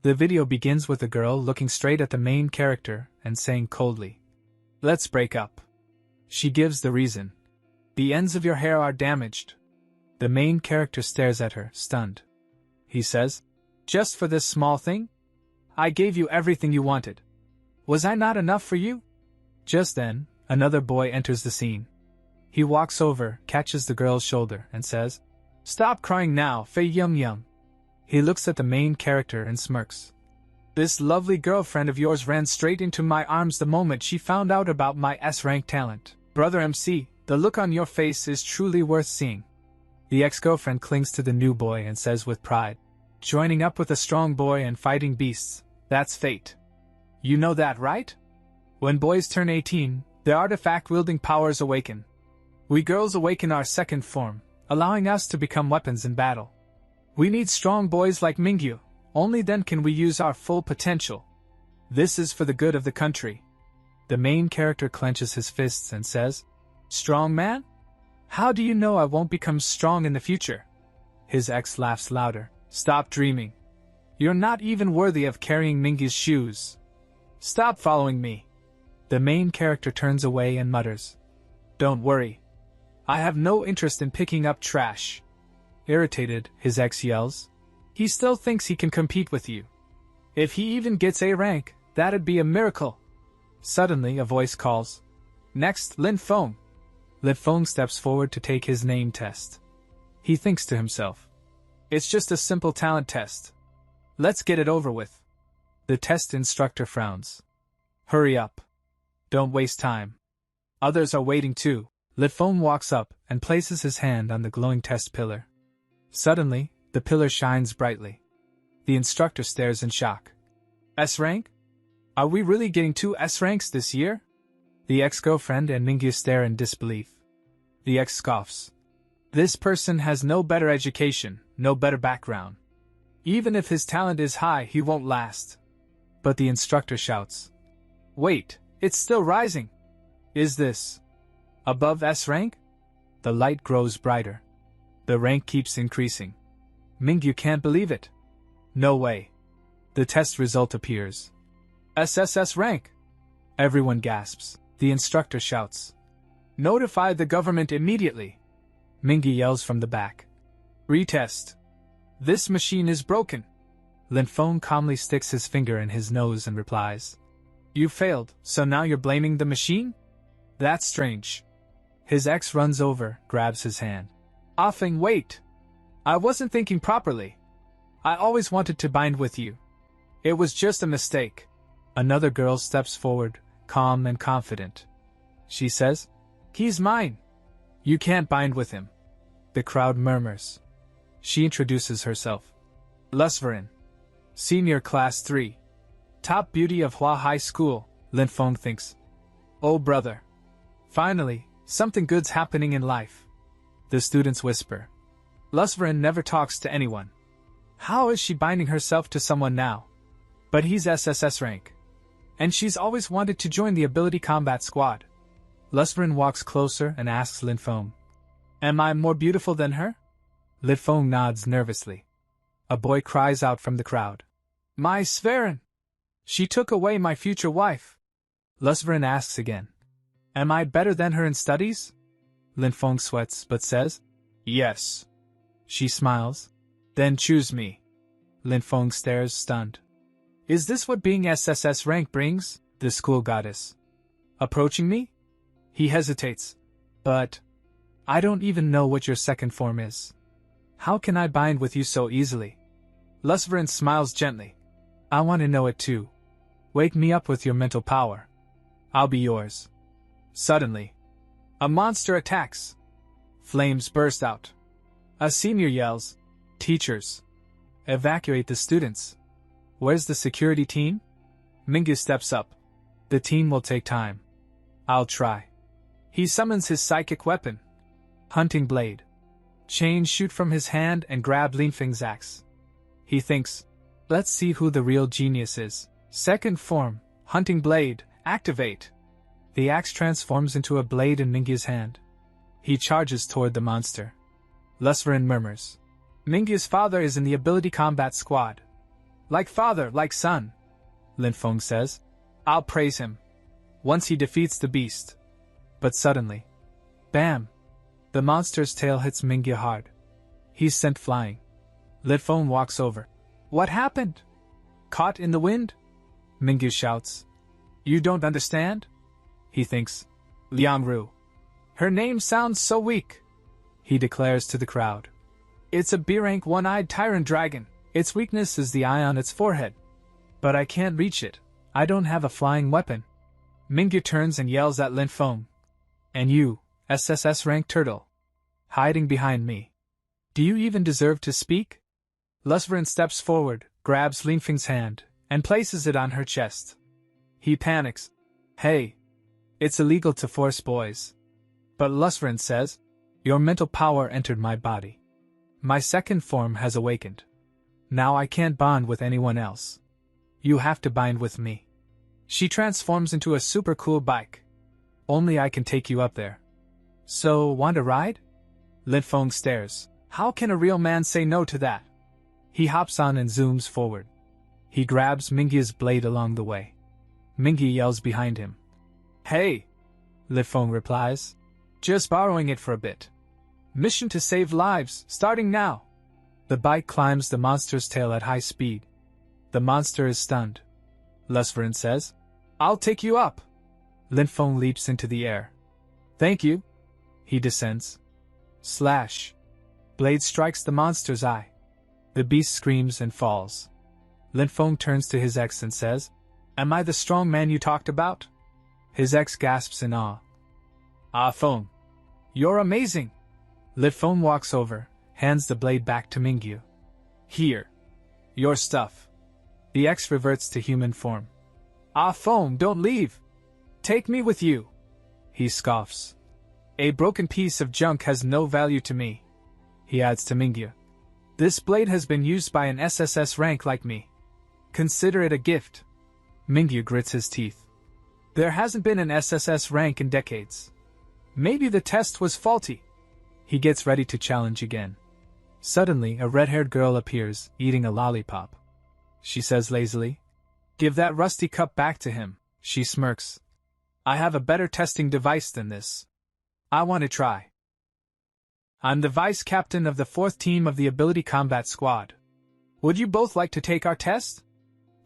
The video begins with the girl looking straight at the main character and saying coldly, "Let's break up." She gives the reason. "The ends of your hair are damaged." The main character stares at her, stunned. He says, "Just for this small thing? I gave you everything you wanted. Was I not enough for you?" Just then, another boy enters the scene. He walks over, catches the girl's shoulder, and says, "Stop crying now, Fei Yum Yum." He looks at the main character and smirks. "This lovely girlfriend of yours ran straight into my arms the moment she found out about my S-rank talent. Brother MC, the look on your face is truly worth seeing." The ex-girlfriend clings to the new boy and says with pride, "Joining up with a strong boy and fighting beasts, that's fate. You know that, right? When boys turn 18, their artifact-wielding powers awaken. We girls awaken our second form, allowing us to become weapons in battle. We need strong boys like Mingyu, only then can we use our full potential. This is for the good of the country." The main character clenches his fists and says, "Strong man? How do you know I won't become strong in the future?" His ex laughs louder. "Stop dreaming. You're not even worthy of carrying Mingyu's shoes. Stop following me." The main character turns away and mutters, "Don't worry. I have no interest in picking up trash." Irritated, his ex yells, "He still thinks he can compete with you. If he even gets A rank, that'd be a miracle." Suddenly, a voice calls, "Next, Lin Fang." Lin Fang steps forward to take his name test. He thinks to himself, "It's just a simple talent test. Let's get it over with." The test instructor frowns. "Hurry up. Don't waste time. Others are waiting too." Lin Fang walks up and places his hand on the glowing test pillar. Suddenly, the pillar shines brightly. The instructor stares in shock. "S-rank? Are we really getting 2 S-ranks this year?" The ex-girlfriend and Mingyu stare in disbelief. The ex scoffs. "This person has no better education, no better background. Even if his talent is high, he won't last." But the instructor shouts, "Wait, it's still rising. Is this above S-rank?" The light grows brighter. The rank keeps increasing. Mingyu can't believe it. "No way." The test result appears. "SSS-Rank." Everyone gasps. The instructor shouts, "Notify the government immediately." Mingyu yells from the back, "Retest. This machine is broken." Lin Fang calmly sticks his finger in his nose and replies, "You failed, so now you're blaming the machine? That's strange." His ex runs over, grabs his hand. "Offing, wait. I wasn't thinking properly. I always wanted to bind with you. It was just a mistake." Another girl steps forward, calm and confident. She says, "He's mine." "You can't bind with him." The crowd murmurs. She introduces herself. "Lusverin. Senior Class 3. Top beauty of Hua High School," Lin Fang thinks. "Oh brother. Finally, something good's happening in life." The students whisper. "Lusverin never talks to anyone. How is she binding herself to someone now? But he's SSS rank. And she's always wanted to join the ability combat squad." Lusverin walks closer and asks Lin Fang, "Am I more beautiful than her?" Lin Fang nods nervously. A boy cries out from the crowd, "My Sverin! She took away my future wife." Lusverin asks again, "Am I better than her in studies?" Lin Fang sweats but says, "Yes." She smiles. "Then choose me." Lin Fang stares stunned. "Is this what being SSS rank brings, the school goddess? Approaching me?" He hesitates. "But I don't even know what your second form is. How can I bind with you so easily?" Lusverin smiles gently. "I want to know it too. Wake me up with your mental power. I'll be yours." Suddenly, a monster attacks. Flames burst out. A senior yells, "Teachers! Evacuate the students! Where's the security team?" Mingyu steps up. "The team will take time. I'll try." He summons his psychic weapon, Hunting Blade. Chains shoot from his hand and grab Lin Fang's axe. He thinks, "Let's see who the real genius is." Second form, Hunting Blade, activate. The axe transforms into a blade in Mingyu's hand. He charges toward the monster. Lusverin murmurs, "Mingyu's father is in the ability combat squad. Like father, like son, Lin Fang says. I'll praise him. Once he defeats the beast. But suddenly, bam! The monster's tail hits Mingyu hard. He's sent flying. Lin Fang walks over. What happened? Caught in the wind? Mingyu shouts. You don't understand? He thinks. Liang Ru. Her name sounds so weak. He declares to the crowd. It's a B-rank one-eyed tyrant dragon. Its weakness is the eye on its forehead. But I can't reach it. I don't have a flying weapon. Mingyu turns and yells at Lin Fang. And you, SSS-Rank turtle. Hiding behind me. Do you even deserve to speak? Lusverin steps forward, grabs Lin Fang's hand, and places it on her chest. He panics. Hey. It's illegal to force boys. But Lusverin says, your mental power entered my body. My second form has awakened. Now I can't bond with anyone else. You have to bind with me. She transforms into a super cool bike. Only I can take you up there. So, want a ride? Lin Fang stares. How can a real man say no to that? He hops on and zooms forward. He grabs Mingyu's blade along the way. Mingyu yells behind him. Hey! Lin Fang replies. Just borrowing it for a bit. Mission to save lives, starting now. The bike climbs the monster's tail at high speed. The monster is stunned. Lusverin says, I'll take you up. Lin Fang leaps into the air. Thank you. He descends. Slash. Blade strikes the monster's eye. The beast screams and falls. Lin Fang turns to his ex and says, Am I the strong man you talked about? His ex gasps in awe. Ah, Fang. You're amazing. Lin Fang walks over, hands the blade back to Mingyu. Here. Your stuff. The ex reverts to human form. Ah, Fang, don't leave. Take me with you. He scoffs. A broken piece of junk has no value to me. He adds to Mingyu. This blade has been used by an SSS rank like me. Consider it a gift. Mingyu grits his teeth. There hasn't been an SSS rank in decades. Maybe the test was faulty. He gets ready to challenge again. Suddenly, a red-haired girl appears, eating a lollipop. She says lazily, Give that rusty cup back to him. She smirks. I have a better testing device than this. I want to try. I'm the vice captain of the 4th team of the Ability Combat Squad. Would you both like to take our test?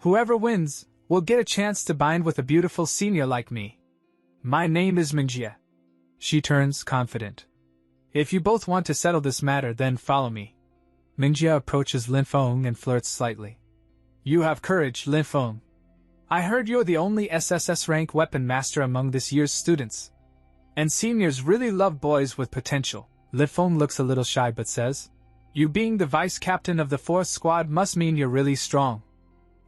Whoever wins will get a chance to bind with a beautiful senior like me. My name is Mingjie. She turns, confident. If you both want to settle this matter, then follow me. Mingjie approaches Lin Fang and flirts slightly. You have courage, Lin Fang. I heard you're the only SSS rank weapon master among this year's students. And seniors really love boys with potential. Lin Fang looks a little shy but says, You being the vice captain of the 4th squad must mean you're really strong.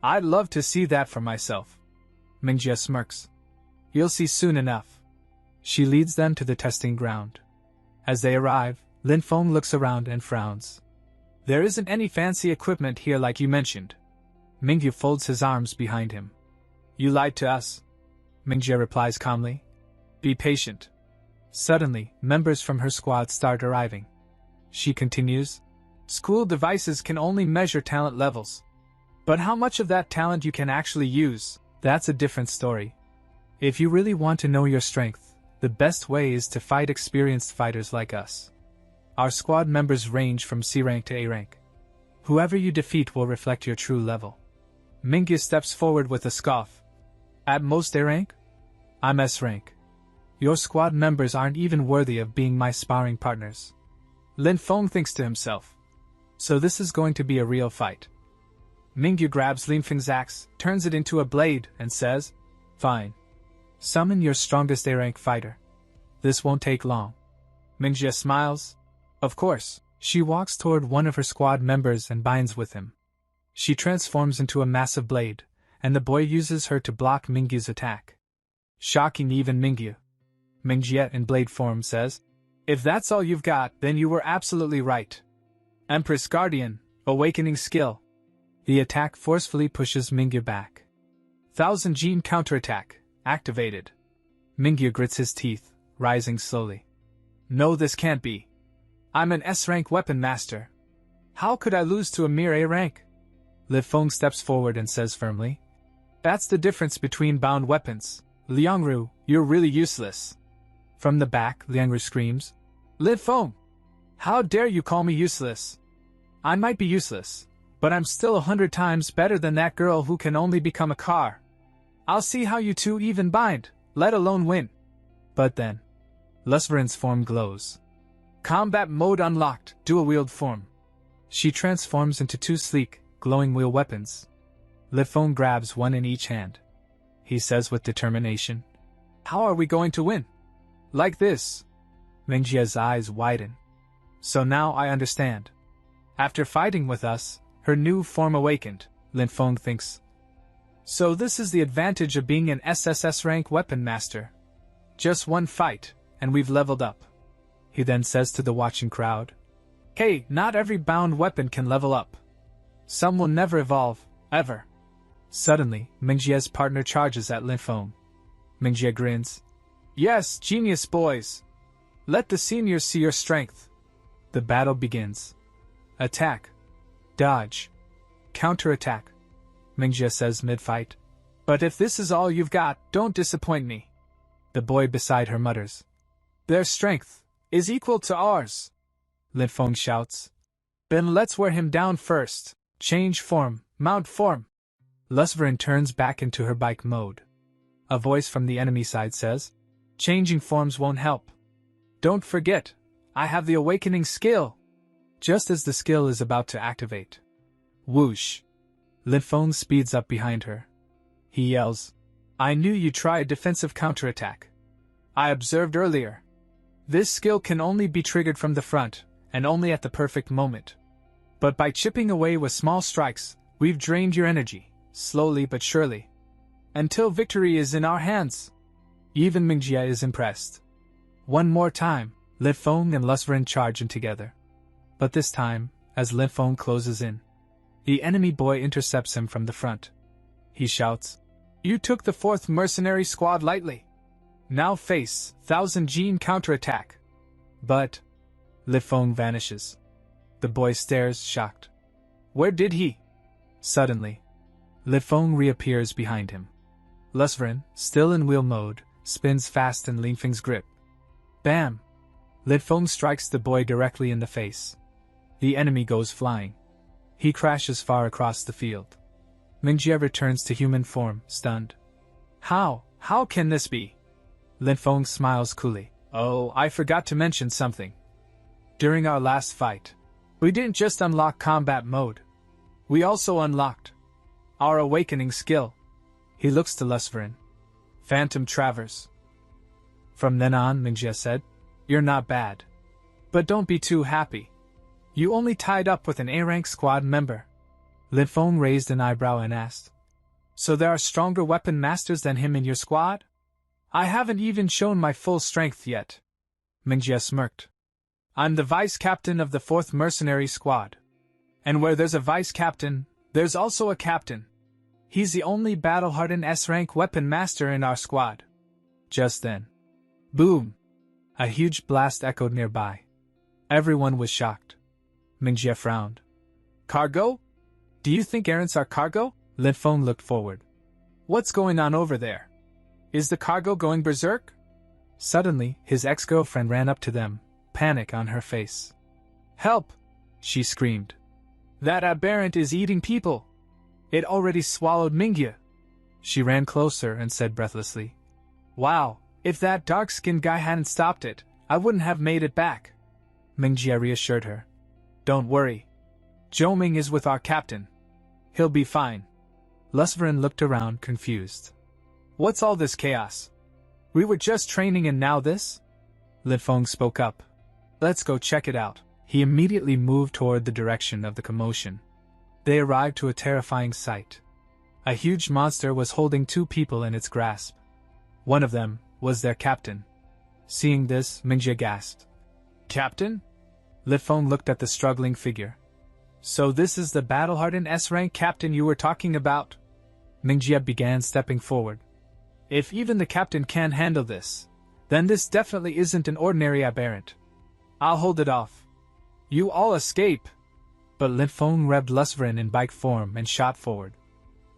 I'd love to see that for myself. Mingjie smirks. You'll see soon enough. She leads them to the testing ground. As they arrive, Lin Fang looks around and frowns. There isn't any fancy equipment here like you mentioned. Mingyu folds his arms behind him. You lied to us. Mingjie replies calmly. Be patient. Suddenly, members from her squad start arriving. She continues. School devices can only measure talent levels. But how much of that talent you can actually use, that's a different story. If you really want to know your strength, the best way is to fight experienced fighters like us. Our squad members range from C rank to A rank. Whoever you defeat will reflect your true level. Mingyu steps forward with a scoff. At most A rank? I'm S rank. Your squad members aren't even worthy of being my sparring partners. Lin Fang thinks to himself. So this is going to be a real fight. Mingyu grabs Lin Fang's axe, turns it into a blade, and says, Fine. Summon your strongest A-rank fighter. This won't take long. Mingjie smiles. Of course. She walks toward one of her squad members and binds with him. She transforms into a massive blade, and the boy uses her to block Mingyu's attack. Shocking even Mingyu. Mingjie in blade form says, If that's all you've got, then you were absolutely right. Empress Guardian, awakening skill. The attack forcefully pushes Mingyu back. 1000 Gene counterattack, activated. Mingyu grits his teeth, rising slowly. No, this can't be. I'm an S-rank weapon master. How could I lose to a mere A rank? Lin Fang steps forward and says firmly. That's the difference between bound weapons. Liangru, you're really useless. From the back, Liangru screams. Lin Fang! How dare you call me useless? I might be useless, but I'm still 100 times better than that girl who can only become a car. I'll see how you two even bind, let alone win. But then, Lusvarin's form glows. Combat mode unlocked, dual-wield form. She transforms into two sleek, glowing wheel weapons. Lin Fang grabs one in each hand. He says with determination, How are we going to win? Like this. Mingjie's eyes widen. So now I understand. After fighting with us, her new form awakened, Lin Fang thinks. So this is the advantage of being an SSS-Rank weapon master. Just one fight, and we've leveled up. He then says to the watching crowd, Hey, not every bound weapon can level up. Some will never evolve, ever. Suddenly, Mingjie's partner charges at Lin Fang. Mingjie grins. Yes, genius boys. Let the seniors see your strength. The battle begins. Attack. Dodge. Counterattack. Mingjie says mid-fight. But if this is all you've got, don't disappoint me. The boy beside her mutters. Their strength is equal to ours. Lin Fang shouts. Then let's wear him down first. Change form, mount form. Lusvarin turns back into her bike mode. A voice from the enemy side says, Changing forms won't help. Don't forget, I have the awakening skill. Just as the skill is about to activate. Whoosh. Lin Fang speeds up behind her. He yells, I knew you'd try a defensive counterattack. I observed earlier. This skill can only be triggered from the front, and only at the perfect moment. But by chipping away with small strikes, we've drained your energy. Slowly but surely. Until victory is in our hands. Even Mingjie is impressed. One more time, Lin Fang and Lusvarin charge in together. But this time, as Lin Fang closes in, the enemy boy intercepts him from the front. He shouts, You took the 4th mercenary squad lightly. Now face 1000 gene counterattack. But Lin Fang vanishes. The boy stares, shocked. Where did he? Suddenly, Lin Fang reappears behind him. Lusvarin, still in wheel mode, spins fast in Lin Fang's grip. Bam! Lin Fang strikes the boy directly in the face. The enemy goes flying. He crashes far across the field. Mingjie returns to human form, stunned. How can this be? Lin Fang smiles coolly. Oh, I forgot to mention something. During our last fight, we didn't just unlock combat mode. We also unlocked our awakening skill. He looks to Lusvarin. Phantom Traverse. From then on, Mingjie said, You're not bad. But don't be too happy. You only tied up with an A-rank squad member. Lin Fang raised an eyebrow and asked, So there are stronger weapon masters than him in your squad? I haven't even shown my full strength yet. Mingjie smirked. I'm the vice captain of the 4th mercenary squad. And where there's a vice captain, there's also a captain. He's the only battle-hardened S-rank weapon master in our squad. Just then, boom! A huge blast echoed nearby. Everyone was shocked. Mingjie frowned. Cargo? Do you think errants are cargo? Lin Fang looked forward. What's going on over there? Is the cargo going berserk? Suddenly, his ex-girlfriend ran up to them, panic on her face. Help! She screamed. That aberrant is eating people. It already swallowed Mingjie. She ran closer and said breathlessly, Wow, if that dark-skinned guy hadn't stopped it, I wouldn't have made it back. Mingjie reassured her. Don't worry. Zhou is with our captain. He'll be fine. Lusvarin looked around, confused. What's all this chaos? We were just training and now this? Lin Fang spoke up. Let's go check it out. He immediately moved toward the direction of the commotion. They arrived to a terrifying sight. A huge monster was holding 2 people in its grasp. One of them was their captain. Seeing this, Mingjie gasped. Captain? Lin Fang looked at the struggling figure. So this is the battle-hardened S-rank captain you were talking about? Mingjie began stepping forward. If even the captain can't handle this, then this definitely isn't an ordinary aberrant. I'll hold it off. You all escape. but Lin Fang revved Lusverin in bike form and shot forward.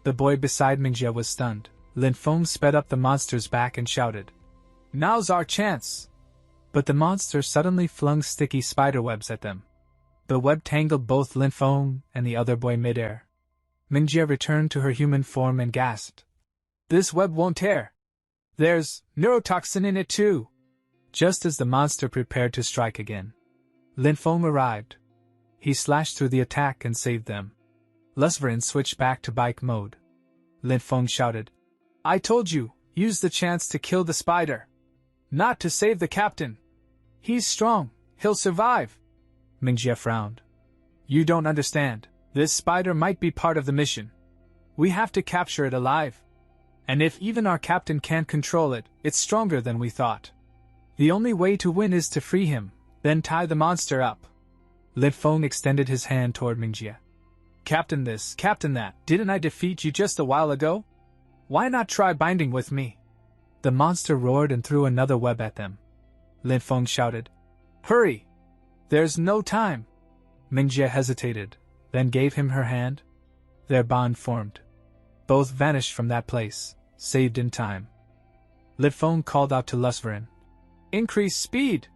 The boy beside Mingjie was stunned. Lin Fang sped up the monster's back and shouted, "Now's our chance!" But the monster suddenly flung sticky spiderwebs at them. The web tangled both Lin Fang and the other boy midair. Mingjie returned to her human form and gasped, "This web won't tear. There's neurotoxin in it too." Just as the monster prepared to strike again, Lin Fang arrived. He slashed through the attack and saved them. Lusverin switched back to bike mode. Lin Fang shouted, "I told you, use the chance to kill the spider. Not to save the captain. He's strong, he'll survive." Mingjie frowned. "You don't understand. This spider might be part of the mission. We have to capture it alive. And if even our captain can't control it, it's stronger than we thought. The only way to win is to free him, then tie the monster up." Lin Fang extended his hand toward Mingjie. "Captain this, captain that, didn't I defeat you just a while ago? Why not try binding with me?" The monster roared and threw another web at them. Lin Fang shouted, "Hurry! There's no time!" Mingjie hesitated, then gave him her hand. Their bond formed. Both vanished from that place, saved in time. Lin Fang called out to Lusverin, "Increase speed!"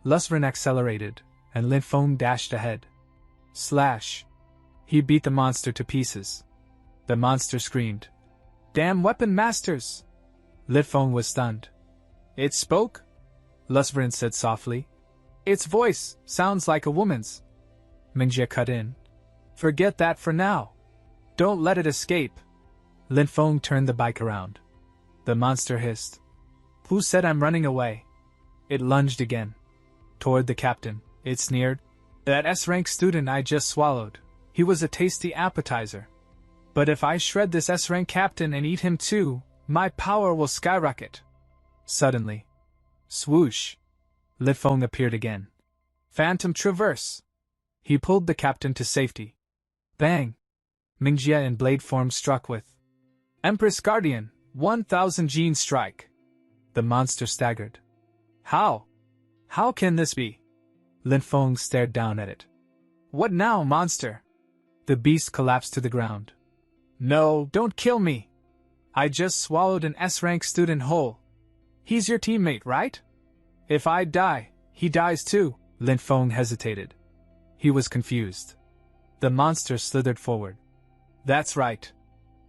Lusverin accelerated, and Lin Fang dashed ahead. Slash! He beat the monster to pieces. The monster screamed, "Damn weapon masters!" Lin Fang was stunned. "It spoke?" Lusverin said softly. "Its voice sounds like a woman's." Mingjie cut in. "Forget that for now. Don't let it escape." Lin Fang turned the bike around. The monster hissed, "Who said I'm running away?" It lunged again. Toward the captain, it sneered, "That S-Rank student I just swallowed. He was a tasty appetizer. But if I shred this S-Rank captain and eat him too, my power will skyrocket." Suddenly, swoosh! Lin Fang appeared again. Phantom Traverse! He pulled the captain to safety. Bang! Mingjie in blade form struck with Empress Guardian, 1000 Gene Strike. The monster staggered. How? How can this be? Lin Fang stared down at it. What now, monster? The beast collapsed to the ground. No, don't kill me. I just swallowed an S-Rank student whole. He's your teammate, right? If I die, he dies too. Lin Fang hesitated. He was confused. The monster slithered forward. That's right.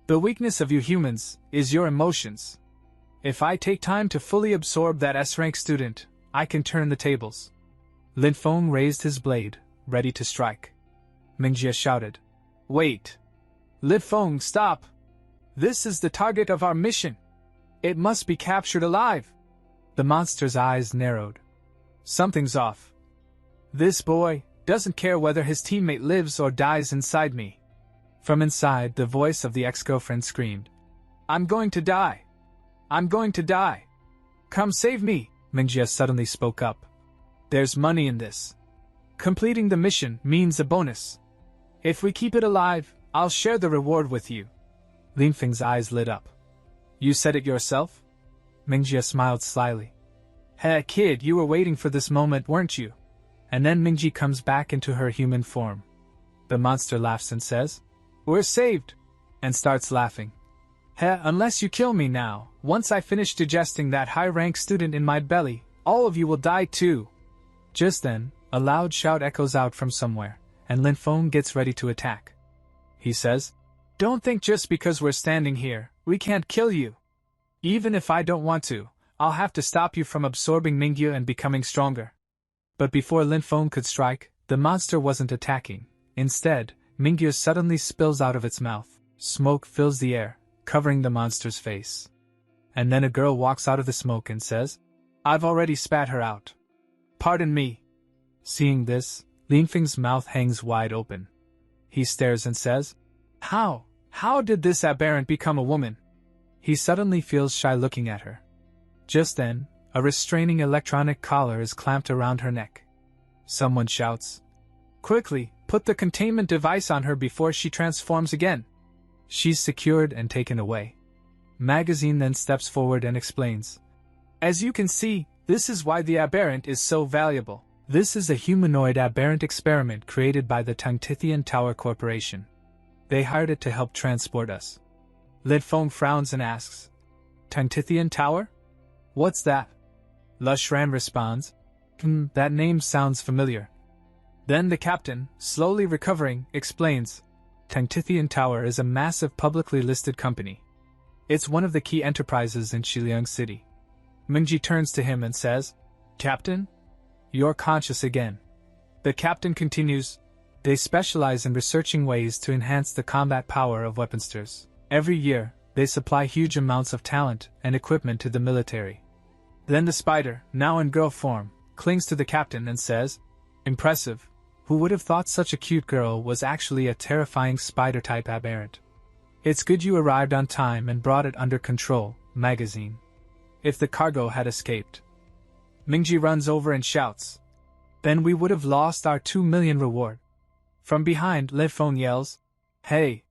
The weakness of you humans is your emotions. If I take time to fully absorb that S-Rank student, I can turn the tables. Lin Fang raised his blade, ready to strike. Mingjie shouted, Wait! Lin Fang, stop! This is the target of our mission. It must be captured alive. The monster's eyes narrowed. Something's off. This boy doesn't care whether his teammate lives or dies inside me. From inside, the voice of the ex-girlfriend screamed, I'm going to die. I'm going to die. Come save me, Mingjie suddenly spoke up. There's money in this. Completing the mission means a bonus. If we keep it alive, I'll share the reward with you. Lin Fang's eyes lit up. You said it yourself? Mingjie smiled slyly. Hey kid, you were waiting for this moment, weren't you? And then Mingjie comes back into her human form. The monster laughs and says, We're saved, and starts laughing. Hey, unless you kill me now, once I finish digesting that high-rank student in my belly, all of you will die too. Just then, a loud shout echoes out from somewhere, and Lin Fang gets ready to attack. He says, Don't think just because we're standing here, we can't kill you. Even if I don't want to, I'll have to stop you from absorbing Mingjie and becoming stronger. But before Lin Fang could strike, the monster wasn't attacking. Instead, Mingjie suddenly spills out of its mouth. Smoke fills the air, covering the monster's face. And then a girl walks out of the smoke and says, I've already spat her out. Pardon me. Seeing this, Lin Fang's mouth hangs wide open. He stares and says, How did this aberrant become a woman? He suddenly feels shy looking at her. Just then, a restraining electronic collar is clamped around her neck. Someone shouts, Quickly, put the containment device on her before she transforms again. She's secured and taken away. Magazine then steps forward and explains. As you can see, this is why the aberrant is so valuable. This is a humanoid aberrant experiment created by the Tangtithian Tower Corporation. They hired it to help transport us. Lin Fang frowns and asks, Tangtithian Tower? What's that? Lushran responds, that name sounds familiar. Then the captain, slowly recovering, explains, Tangtithian Tower is a massive publicly listed company. It's one of the key enterprises in Xiliang City. Mingji turns to him and says, Captain? You're conscious again. The captain continues, they specialize in researching ways to enhance the combat power of weaponsters. Every year, they supply huge amounts of talent and equipment to the military. Then the spider, now in girl form, clings to the captain and says, Impressive. Who would have thought such a cute girl was actually a terrifying spider-type aberrant? It's good you arrived on time and brought it under control, magazine. If the cargo had escaped. Mingji runs over and shouts, then we would have lost our 2 million reward. From behind, Lin Fang yells, Hey!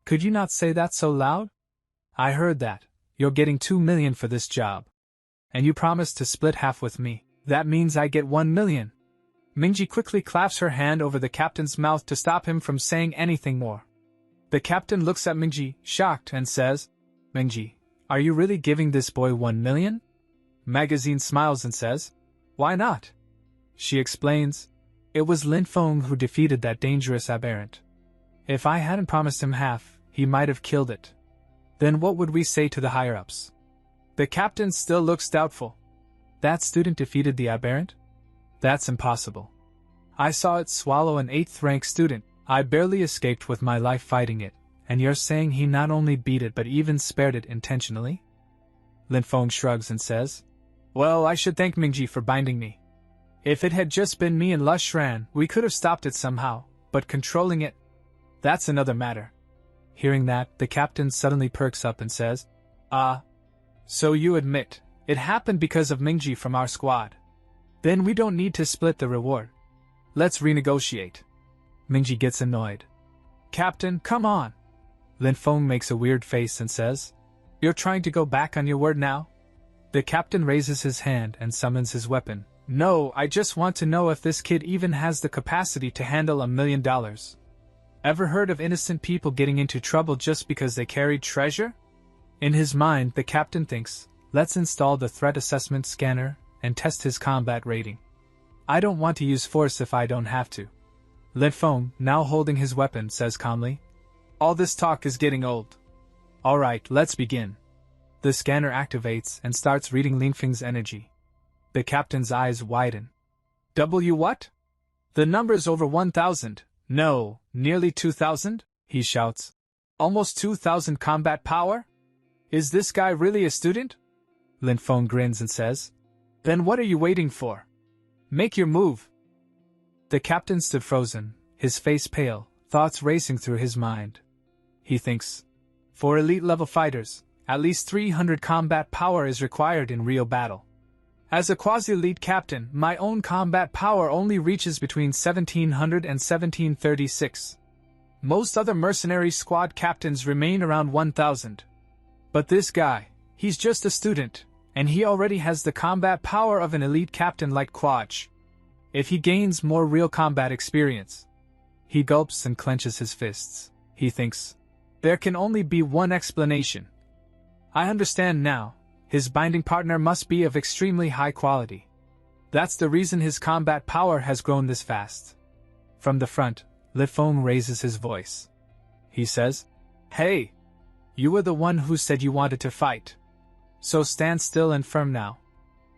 Could you not say that so loud? I heard that. You're getting 2 million for this job. And you promised to split half with me. That means I get 1 million. Mingji quickly claps her hand over the captain's mouth to stop him from saying anything more. The captain looks at Mingji, shocked, and says, Mingji, are you really giving this boy 1 million? Magazine smiles and says, Why not? She explains, It was Lin Fang who defeated that dangerous aberrant. If I hadn't promised him half, he might have killed it. Then what would we say to the higher-ups? The captain still looks doubtful. That student defeated the aberrant? That's impossible. I saw it swallow an 8th rank student. I barely escaped with my life fighting it, and you're saying he not only beat it but even spared it intentionally? Lin Fang shrugs and says, Well, I should thank Mingji for binding me. If it had just been me and Lushran, we could have stopped it somehow, but controlling it, that's another matter. Hearing that, the captain suddenly perks up and says, So you admit, it happened because of Mingji from our squad. Then we don't need to split the reward. Let's renegotiate. Mingji gets annoyed. Captain, come on. Lin Fang makes a weird face and says, You're trying to go back on your word now? The captain raises his hand and summons his weapon. No, I just want to know if this kid even has the capacity to handle $1 million. Ever heard of innocent people getting into trouble just because they carried treasure? In his mind, the captain thinks, let's install the threat assessment scanner and test his combat rating. I don't want to use force if I don't have to. Lin Fang, now holding his weapon, says calmly, All this talk is getting old. Alright, let's begin. The scanner activates and starts reading Lin Fang's energy. The captain's eyes widen. What? The number's over 1,000. No, nearly 2,000? He shouts. Almost 2,000 combat power? Is this guy really a student? Lin Fang grins and says, Then what are you waiting for? Make your move. The captain stood frozen, his face pale, thoughts racing through his mind. He thinks, for elite-level fighters, at least 300 combat power is required in real battle. As a quasi-elite captain, my own combat power only reaches between 1,700 and 1,736. Most other mercenary squad captains remain around 1,000. But this guy, he's just a student, and he already has the combat power of an elite captain like Quaj. If he gains more real combat experience. He gulps and clenches his fists. He thinks, there can only be one explanation. I understand now, his binding partner must be of extremely high quality. That's the reason his combat power has grown this fast. From the front, Lin Fang raises his voice. He says, Hey! You were the one who said you wanted to fight. So stand still and firm now.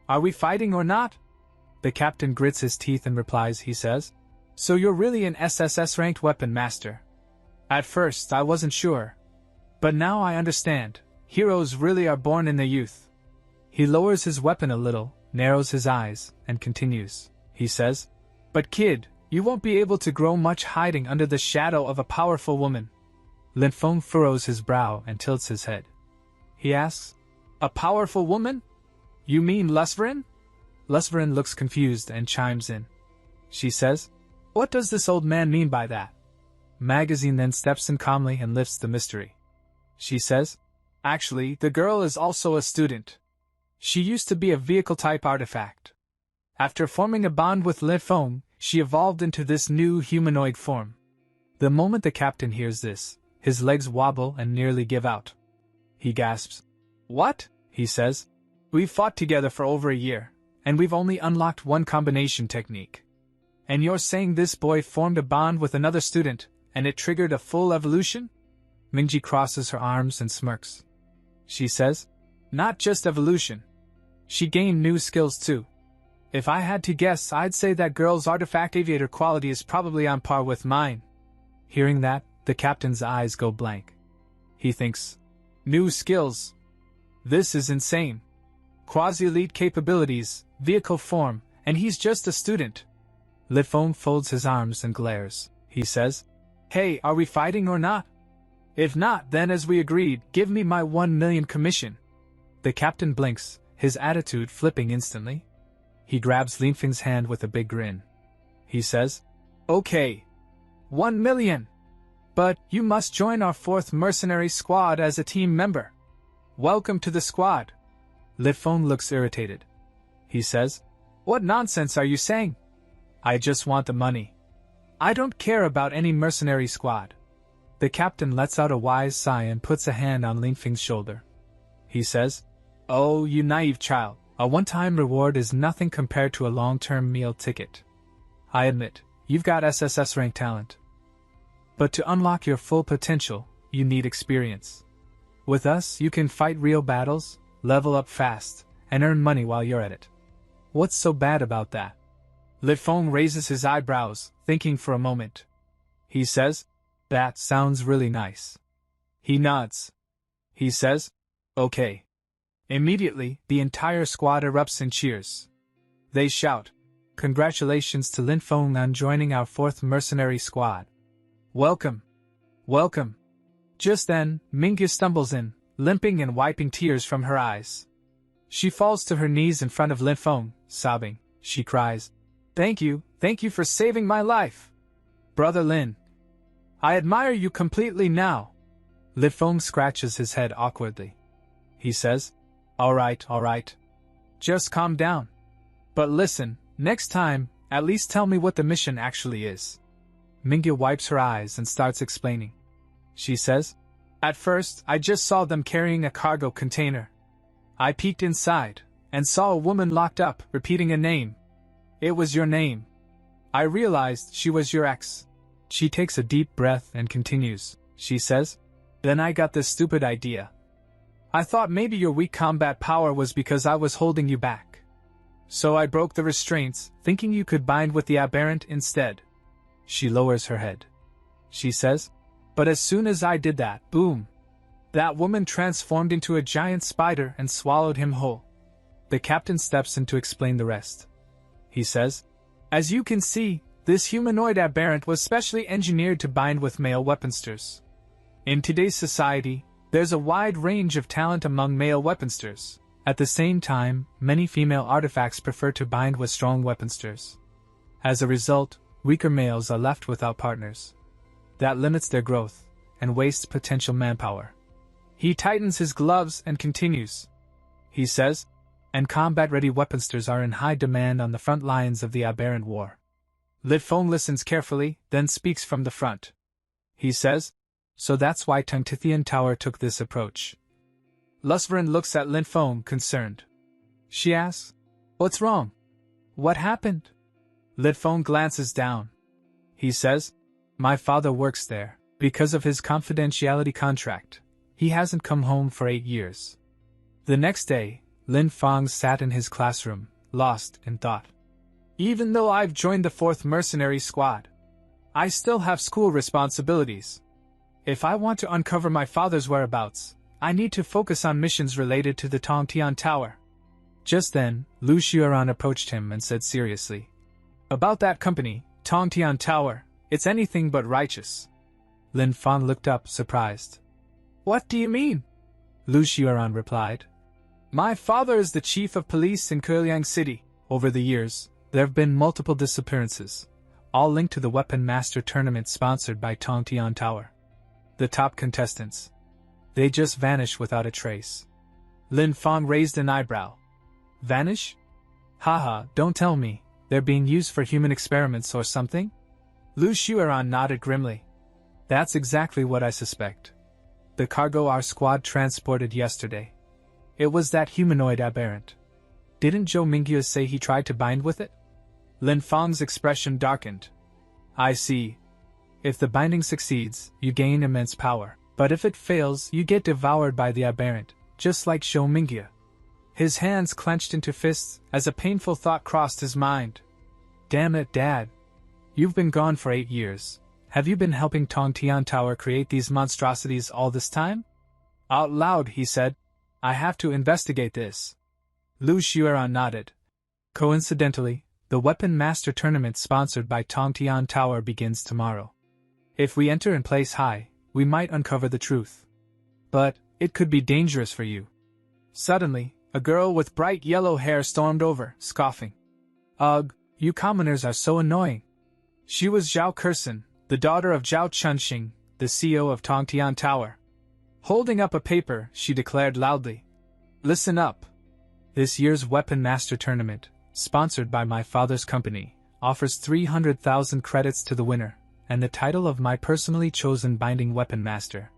Are we fighting or not? The captain grits his teeth and replies, he says, So you're really an SSS-ranked weapon master. At first, I wasn't sure. But now I understand. Heroes really are born in the youth. He lowers his weapon a little, narrows his eyes, and continues. He says, But kid, you won't be able to grow much hiding under the shadow of a powerful woman. Lin Fang furrows his brow and tilts his head. He asks, A powerful woman? You mean Lusverin? Lusverin looks confused and chimes in. She says, What does this old man mean by that? Magazine then steps in calmly and lifts the mystery. She says, Actually, the girl is also a student. She used to be a vehicle-type artifact. After forming a bond with Lin Fang, she evolved into this new humanoid form. The moment the captain hears this, his legs wobble and nearly give out. He gasps. "What?" he says. "We've fought together for over a year, and we've only unlocked one combination technique. And you're saying this boy formed a bond with another student, and it triggered a full evolution?" Mingji crosses her arms and smirks. She says, "Not just evolution. She gained new skills too. If I had to guess, I'd say that girl's artifact aviator quality is probably on par with mine." Hearing that, the captain's eyes go blank. He thinks, new skills? This is insane. Quasi-elite capabilities, vehicle form, and he's just a student. Lin Fang folds his arms and glares. He says, "Hey, are we fighting or not? If not, then as we agreed, give me my 1 million commission." The captain blinks, his attitude flipping instantly. He grabs Lin Fang's hand with a big grin. He says, "Okay. 1 million. But you must join our 4th mercenary squad as a team member. Welcome to the squad." Lin Fang looks irritated. He says, "What nonsense are you saying? I just want the money. I don't care about any mercenary squad." The captain lets out a wise sigh and puts a hand on Lin Fang's shoulder. He says, "Oh, you naive child, a one-time reward is nothing compared to a long-term meal ticket. I admit, you've got SSS-Rank talent. But to unlock your full potential, you need experience. With us, you can fight real battles, level up fast, and earn money while you're at it. What's so bad about that?" Lin Fang raises his eyebrows, thinking for a moment. He says, "That sounds really nice." He nods. He says, "Okay." Immediately, the entire squad erupts in cheers. They shout, "Congratulations to Lin Fang on joining our 4th mercenary squad. Welcome. Welcome." Just then, Mingyu stumbles in, limping and wiping tears from her eyes. She falls to her knees in front of Lin Fang, sobbing. She cries, thank you for saving my life. Brother Lin. I admire you completely now." Lin Fang scratches his head awkwardly. He says, All right. Just calm down. But listen, next time, at least tell me what the mission actually is." Mingyu wipes her eyes and starts explaining. She says, "At first, I just saw them carrying a cargo container. I peeked inside, and saw a woman locked up, repeating a name. It was your name. I realized she was your ex." She takes a deep breath and continues. She says, "Then I got this stupid idea. I thought maybe your weak combat power was because I was holding you back. So I broke the restraints, thinking you could bind with the aberrant instead." She lowers her head. She says, "But as soon as I did that, boom! That woman transformed into a giant spider and swallowed him whole." The captain steps in to explain the rest. He says, "As you can see, this humanoid aberrant was specially engineered to bind with male weaponsters. In today's society, there's a wide range of talent among male weaponsters. At the same time, many female artifacts prefer to bind with strong weaponsters. As a result, weaker males are left without partners. That limits their growth and wastes potential manpower." He tightens his gloves and continues. He says, "And combat-ready weaponsters are in high demand on the front lines of the aberrant war." Lin Fang listens carefully, then speaks from the front. He says, "So that's why Tungtithian Tower took this approach." Lusverin looks at Lin Fang, concerned. She asks, "What's wrong? What happened?" Lin Fang glances down. He says, "My father works there. Because of his confidentiality contract, he hasn't come home for 8 years." The next day, Lin Fang sat in his classroom, lost in thought. "Even though I've joined the 4th mercenary squad, I still have school responsibilities. If I want to uncover my father's whereabouts, I need to focus on missions related to the Tongtian Tower." Just then, Lu Xiaoran approached him and said seriously, "About that company, Tongtian Tower, it's anything but righteous." Lin Fang looked up, surprised. "What do you mean?" Lu Xiaoran replied. "My father is the chief of police in Keliang City. Over the years, there have been multiple disappearances, all linked to the Weapon Master tournament sponsored by Tongtian Tower. The top contestants. They just vanish without a trace." Lin Fang raised an eyebrow. "Vanish? Haha, don't tell me, they're being used for human experiments or something? Lu Xueran nodded grimly. That's exactly what I suspect. The cargo our squad transported yesterday. It was that humanoid aberrant. Didn't Zhou Mingyue say he tried to bind with it? Lin Fang's expression darkened. I see. If the binding succeeds, you gain immense power. But if it fails, you get devoured by the aberrant, just like Zhou Mingyue. His hands clenched into fists as a painful thought crossed his mind. Damn it, Dad. You've been gone for 8 years. Have you been helping Tongtian Tower create these monstrosities all this time? Out loud, he said, I have to investigate this. Lu Xueran nodded. Coincidentally, the Weapon Master Tournament sponsored by Tongtian Tower begins tomorrow. If we enter and place high, we might uncover the truth. But it could be dangerous for you. Suddenly, a girl with bright yellow hair stormed over, scoffing. Ugh, you commoners are so annoying. She was Zhao Kersen, the daughter of Zhao Chunxing, the CEO of Tongtian Tower. Holding up a paper, she declared loudly. Listen up. This year's Weapon Master Tournament, sponsored by my father's company, offers 300,000 credits to the winner, and the title of my personally chosen Binding Weapon Master.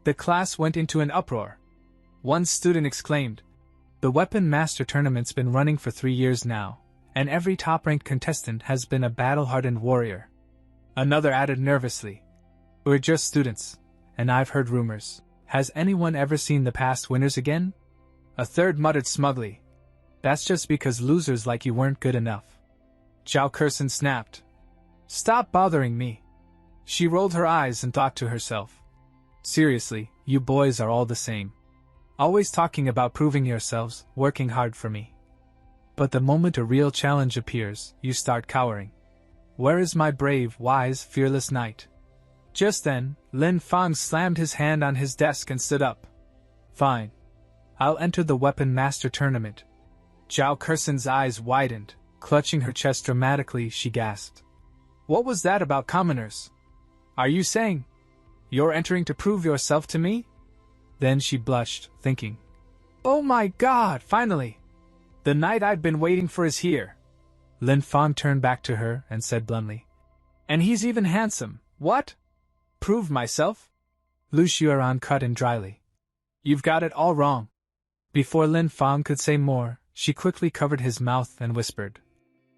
The class went into an uproar. One student exclaimed, The Weapon Master Tournament's been running for 3 years now, and every top-ranked contestant has been a battle-hardened warrior. Another added nervously, We're just students, and I've heard rumors. Has anyone ever seen the past winners again? A third muttered smugly, That's just because losers like you weren't good enough. Zhao Kersen snapped. Stop bothering me. She rolled her eyes and thought to herself. Seriously, you boys are all the same. Always talking about proving yourselves, working hard for me. But the moment a real challenge appears, you start cowering. Where is my brave, wise, fearless knight? Just then, Lin Fang slammed his hand on his desk and stood up. Fine. I'll enter the Weapon Master Tournament. Zhao Kersen's eyes widened. Clutching her chest dramatically, she gasped. What was that about commoners? Are you saying you're entering to prove yourself to me? Then she blushed, thinking, Oh my God, finally! The knight I've been waiting for is here. Lin Fang turned back to her and said bluntly, And he's even handsome. What? Prove myself? Lu Xueran cut in dryly. You've got it all wrong. Before Lin Fang could say more, she quickly covered his mouth and whispered,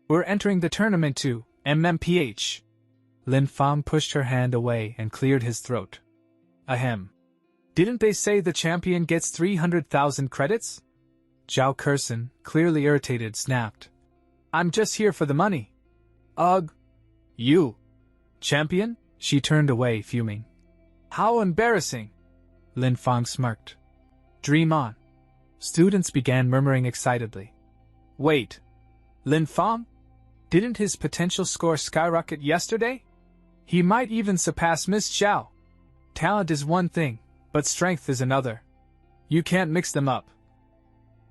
We're entering the tournament too, MMPH. Lin Fang pushed her hand away and cleared his throat. Ahem. Didn't they say the champion gets 300,000 credits? Zhao Kersen, clearly irritated, snapped. I'm just here for the money. Ugh. You. Champion? She turned away, fuming. How embarrassing. Lin Fang smirked. Dream on. Students began murmuring excitedly. Wait. Lin Fang? Didn't his potential score skyrocket yesterday? He might even surpass Miss Zhao. Talent is one thing, but strength is another. You can't mix them up.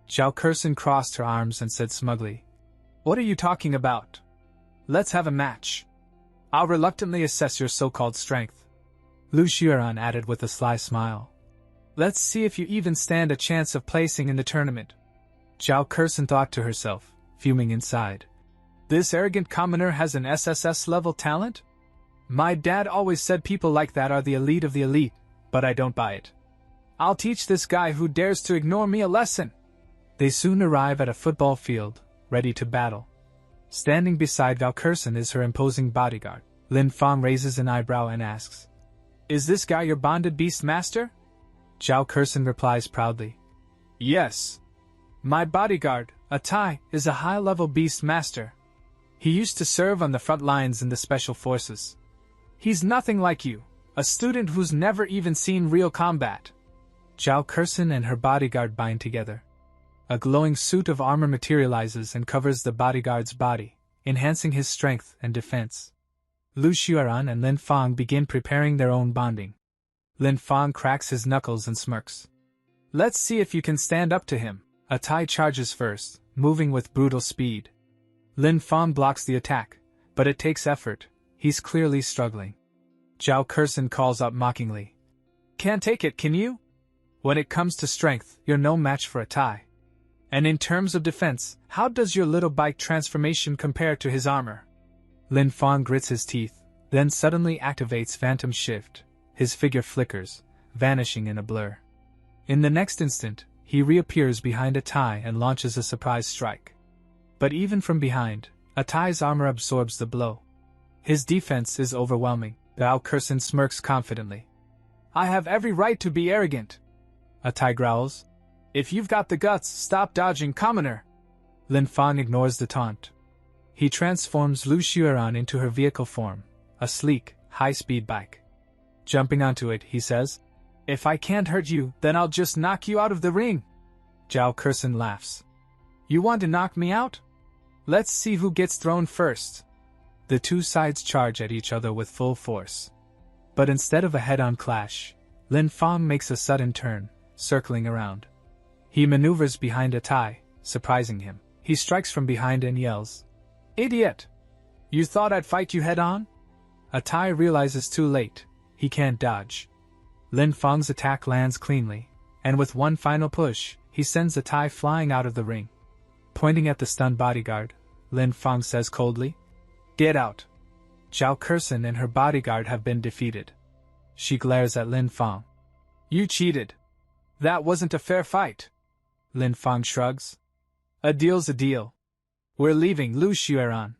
Zhao Kersen crossed her arms and said smugly, What are you talking about? Let's have a match. I'll reluctantly assess your so-called strength. Lu Xueran added with a sly smile. Let's see if you even stand a chance of placing in the tournament. Zhao Kersen thought to herself, fuming inside. This arrogant commoner has an SSS-level talent? My dad always said people like that are the elite of the elite, but I don't buy it. I'll teach this guy who dares to ignore me a lesson. They soon arrive at a football field, ready to battle. Standing beside Zhao Kersen is her imposing bodyguard. Lin Fang raises an eyebrow and asks, Is this guy your bonded beast master? Zhao Kersen replies proudly, Yes. My bodyguard, a Tai, is a high-level beast master. He used to serve on the front lines in the special forces. He's nothing like you, a student who's never even seen real combat. Zhao Kersen and her bodyguard bind together. A glowing suit of armor materializes and covers the bodyguard's body, enhancing his strength and defense. Lu Xueran and Lin Fang begin preparing their own bonding. Lin Fang cracks his knuckles and smirks. Let's see if you can stand up to him. A Tai charges first, moving with brutal speed. Lin Fang blocks the attack, but it takes effort. He's clearly struggling. Zhao Kersen calls up mockingly. Can't take it, can you? When it comes to strength, you're no match for a Tai. And in terms of defense, how does your little bike transformation compare to his armor? Lin Fang grits his teeth, then suddenly activates Phantom Shift. His figure flickers, vanishing in a blur. In the next instant, he reappears behind Atai and launches a surprise strike. But even from behind, Atai's armor absorbs the blow. His defense is overwhelming. Bao Kursen smirks confidently. I have every right to be arrogant. Atai growls. If you've got the guts, stop dodging, commoner. Lin Fang ignores the taunt. He transforms Lu Xueran into her vehicle form, a sleek, high-speed bike. Jumping onto it, he says, If I can't hurt you, then I'll just knock you out of the ring. Zhao Kursen laughs. You want to knock me out? Let's see who gets thrown first. The two sides charge at each other with full force. But instead of a head-on clash, Lin Fang makes a sudden turn, circling around. He maneuvers behind Atai, surprising him. He strikes from behind and yells, Idiot! You thought I'd fight you head-on? Atai realizes too late, he can't dodge. Lin Fang's attack lands cleanly, and with one final push, he sends Atai flying out of the ring. Pointing at the stunned bodyguard, Lin Fang says coldly, Get out. Zhao Kursen and her bodyguard have been defeated. She glares at Lin Fang. You cheated. That wasn't a fair fight. Lin Fang shrugs. A deal's a deal. We're leaving Lu Xueran.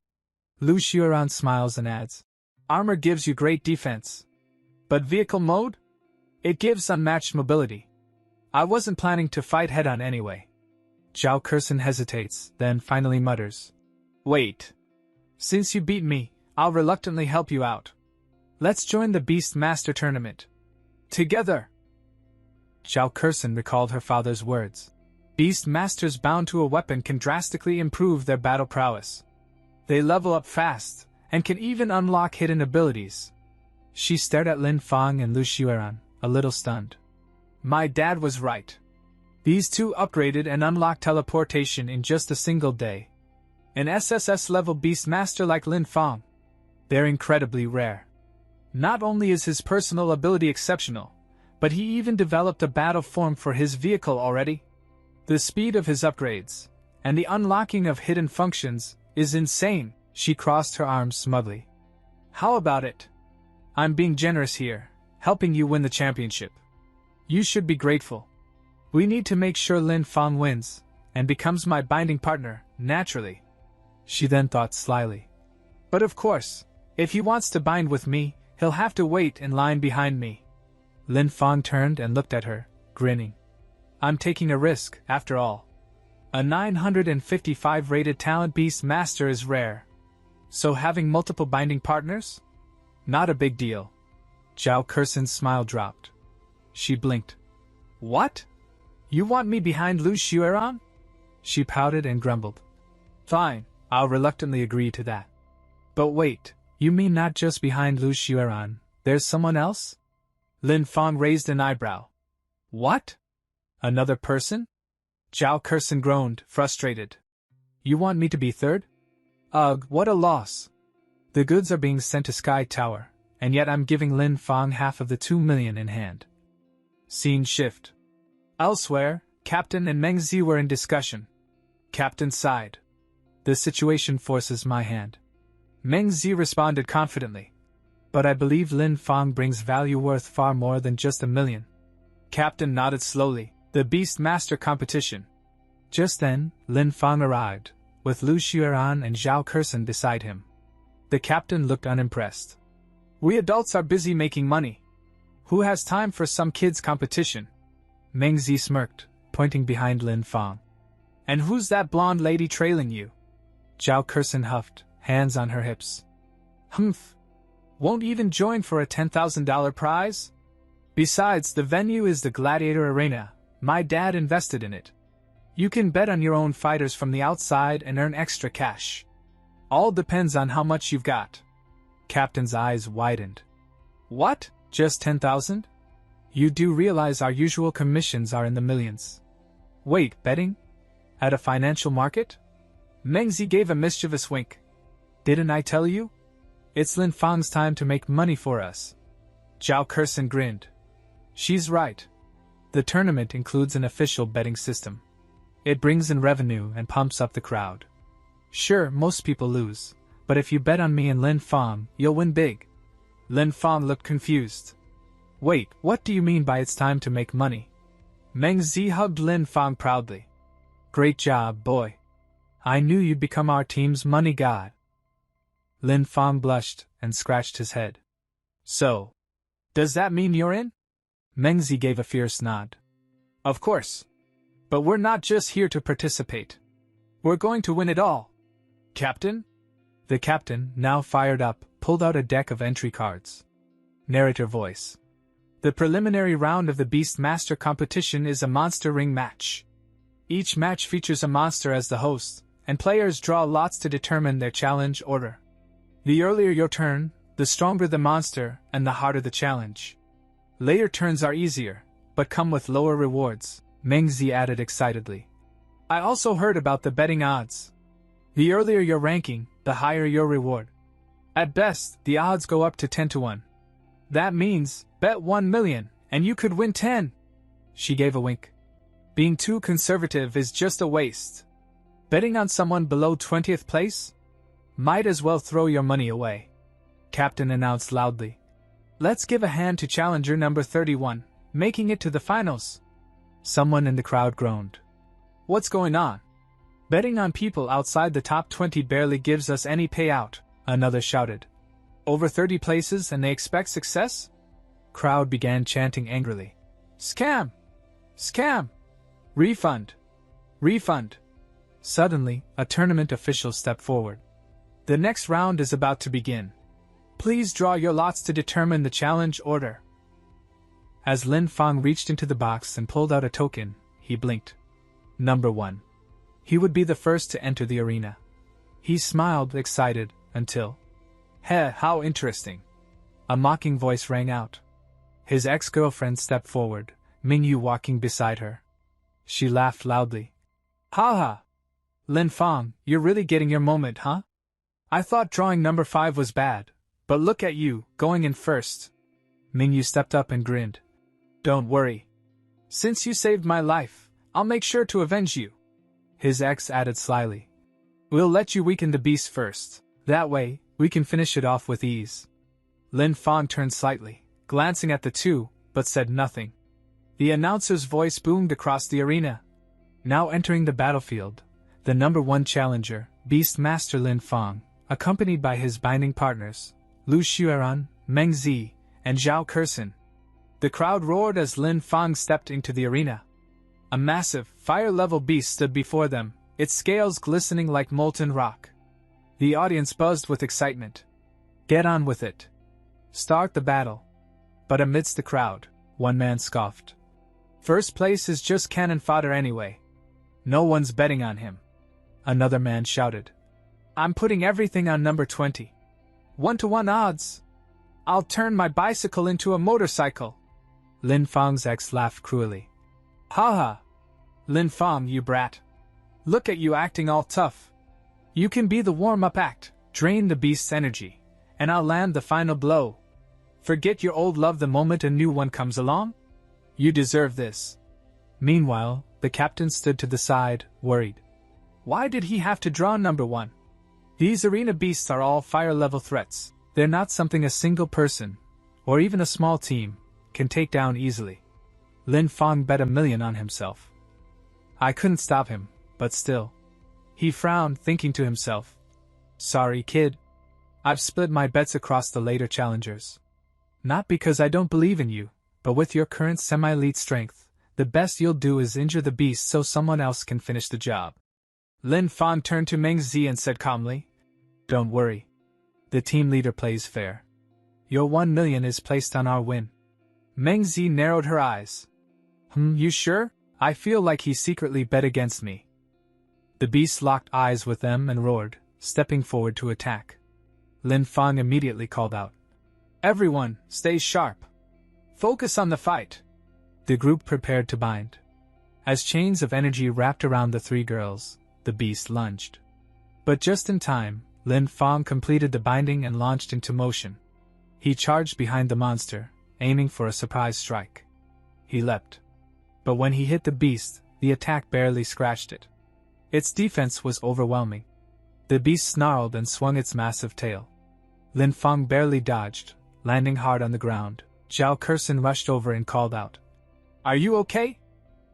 Lu Xueran smiles and adds, Armor gives you great defense. But vehicle mode? It gives unmatched mobility. I wasn't planning to fight head-on anyway. Zhao Kursen hesitates, then finally mutters, Wait. Since you beat me, I'll reluctantly help you out. Let's join the Beast Master tournament. Together! Zhao Kursen recalled her father's words. Beast Masters bound to a weapon can drastically improve their battle prowess. They level up fast, and can even unlock hidden abilities. She stared at Lin Fang and Lu Xueran, a little stunned. My dad was right. These two upgraded and unlocked teleportation in just a single day. An SSS-level Beast Master like Lin Fang. They're incredibly rare. Not only is his personal ability exceptional, but he even developed a battle form for his vehicle already. The speed of his upgrades, and the unlocking of hidden functions, is insane. She crossed her arms smugly. How about it? I'm being generous here, helping you win the championship. You should be grateful. We need to make sure Lin Fang wins, and becomes my binding partner, naturally. She then thought slyly. But of course, if he wants to bind with me, he'll have to wait in line behind me. Lin Fang turned and looked at her, grinning. I'm taking a risk, after all. A 955 rated talent Beast Master is rare. So having multiple binding partners? Not a big deal. Zhao Kursen's smile dropped. She blinked. What? You want me behind Lu Xueran? She pouted and grumbled. Fine, I'll reluctantly agree to that. But wait, you mean not just behind Lu Xueran, there's someone else? Lin Fang raised an eyebrow. What? Another person? Zhao Kursen groaned, frustrated. You want me to be third? Ugh, what a loss. The goods are being sent to Sky Tower, and yet I'm giving Lin Fang half of the 2 million in hand. Scene shift. Elsewhere, Captain and Meng Zi were in discussion. Captain sighed. The situation forces my hand. Meng Zi responded confidently. But I believe Lin Fang brings value worth far more than just 1 million. Captain nodded slowly. The Beast Master competition. Just then, Lin Fang arrived, with Lu Xueran and Zhao Kursen beside him. The captain looked unimpressed. We adults are busy making money. Who has time for some kids' competition? Meng Zi smirked, pointing behind Lin Fang. And who's that blonde lady trailing you? Zhao Kursen huffed, hands on her hips. Humph. Won't even join for a $10,000 prize? Besides, the venue is the Gladiator Arena. My dad invested in it. You can bet on your own fighters from the outside and earn extra cash. All depends on how much you've got. Captain's eyes widened. What? Just 10,000? You do realize our usual commissions are in the millions. Wait, betting? At a financial market? Meng Zi gave a mischievous wink. Didn't I tell you? It's Lin Fang's time to make money for us. Zhao Kursen grinned. She's right. The tournament includes an official betting system. It brings in revenue and pumps up the crowd. Sure, most people lose, but if you bet on me and Lin Fang, you'll win big. Lin Fang looked confused. Wait, what do you mean by it's time to make money? Meng Zi hugged Lin Fang proudly. Great job, boy. I knew you'd become our team's money god. Lin Fang blushed and scratched his head. So, does that mean you're in? Meng Zi gave a fierce nod. Of course. But we're not just here to participate. We're going to win it all. Captain? The captain, now fired up, pulled out a deck of entry cards. Narrator voice. The preliminary round of the Beast Master competition is a monster ring match. Each match features a monster as the host, and players draw lots to determine their challenge order. The earlier your turn, the stronger the monster and the harder the challenge. Later turns are easier, but come with lower rewards, Meng Zi added excitedly. I also heard about the betting odds. The earlier your ranking, the higher your reward. At best, the odds go up to 10 to 1. That means, bet 1 million, and you could win 10. She gave a wink. Being too conservative is just a waste. Betting on someone below 20th place? Might as well throw your money away. Captain announced loudly. Let's give a hand to challenger number 31, making it to the finals. Someone in the crowd groaned. What's going on? Betting on people outside the top 20 barely gives us any payout, another shouted. Over 30 places and they expect success? Crowd began chanting angrily. Scam! Scam! Refund! Refund! Suddenly, a tournament official stepped forward. The next round is about to begin. Please draw your lots to determine the challenge order. As Lin Fang reached into the box and pulled out a token, he blinked. Number 1. He would be the first to enter the arena. He smiled, excited, until... Heh, how interesting. A mocking voice rang out. His ex-girlfriend stepped forward, Mingyu walking beside her. She laughed loudly. Ha ha! Lin Fang, you're really getting your moment, huh? I thought drawing number 5 was bad, but look at you, going in first. Mingyu stepped up and grinned. Don't worry. Since you saved my life, I'll make sure to avenge you. His ex added slyly. We'll let you weaken the beast first. That way, we can finish it off with ease. Lin Fang turned slightly, glancing at the two, but said nothing. The announcer's voice boomed across the arena. Now entering the battlefield, the number 1 challenger, Beast Master Lin Fang, accompanied by his binding partners, Lu Xueran, Meng Zi, and Zhao Kersen. The crowd roared as Lin Fang stepped into the arena. A massive, fire-level beast stood before them, its scales glistening like molten rock. The audience buzzed with excitement. Get on with it. Start the battle. But amidst the crowd, one man scoffed. First place is just cannon fodder anyway. No one's betting on him. Another man shouted. I'm putting everything on number 20. 1-to-1 odds. I'll turn my bicycle into a motorcycle. Lin Fang's ex laughed cruelly. Ha ha! Lin Fang, you brat. Look at you acting all tough. You can be the warm-up act, drain the beast's energy, and I'll land the final blow. Forget your old love the moment a new one comes along? You deserve this. Meanwhile, the captain stood to the side, worried. Why did he have to draw number 1? These arena beasts are all fire-level threats. They're not something a single person, or even a small team, can take down easily. Lin Fang bet $1 million on himself. I couldn't stop him, but still. He frowned, thinking to himself. Sorry, kid. I've split my bets across the later challengers. Not because I don't believe in you, but with your current semi-elite strength, the best you'll do is injure the beast so someone else can finish the job. Lin Fang turned to Meng Zi and said calmly, Don't worry. The team leader plays fair. Your 1 million is placed on our win. Meng Zi narrowed her eyes. You sure? I feel like he secretly bet against me. The beast locked eyes with them and roared, stepping forward to attack. Lin Fang immediately called out. Everyone, stay sharp. Focus on the fight. The group prepared to bind. As chains of energy wrapped around the 3 girls, the beast lunged. But just in time, Lin Fang completed the binding and launched into motion. He charged behind the monster, aiming for a surprise strike. He leapt. But when he hit the beast, the attack barely scratched it. Its defense was overwhelming. The beast snarled and swung its massive tail. Lin Fang barely dodged, landing hard on the ground. Zhao Kersen rushed over and called out, "Are you okay?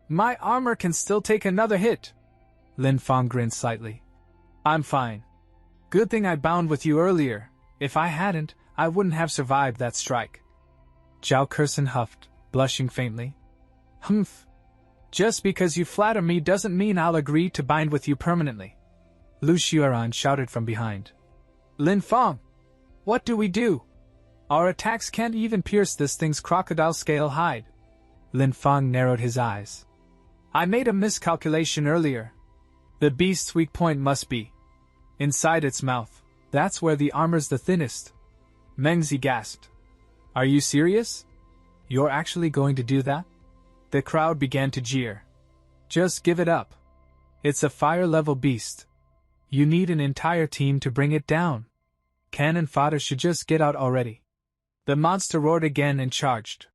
My armor can still take another hit." Lin Fang grinned slightly. "I'm fine. Good thing I bound with you earlier. If I hadn't, I wouldn't have survived that strike." Zhao Kersen huffed, blushing faintly. "Humph. Just because you flatter me doesn't mean I'll agree to bind with you permanently." Lu Xiaoran shouted from behind. "Lin Fang, what do we do? Our attacks can't even pierce this thing's crocodile-scale hide." Lin Fang narrowed his eyes. "I made a miscalculation earlier. The beast's weak point must be inside its mouth. That's where the armor's the thinnest." Mengzi gasped. "Are you serious? You're actually going to do that?" The crowd began to jeer. "Just give it up. It's a fire-level beast. You need an entire team to bring it down. Cannon fodder should just get out already." The monster roared again and charged.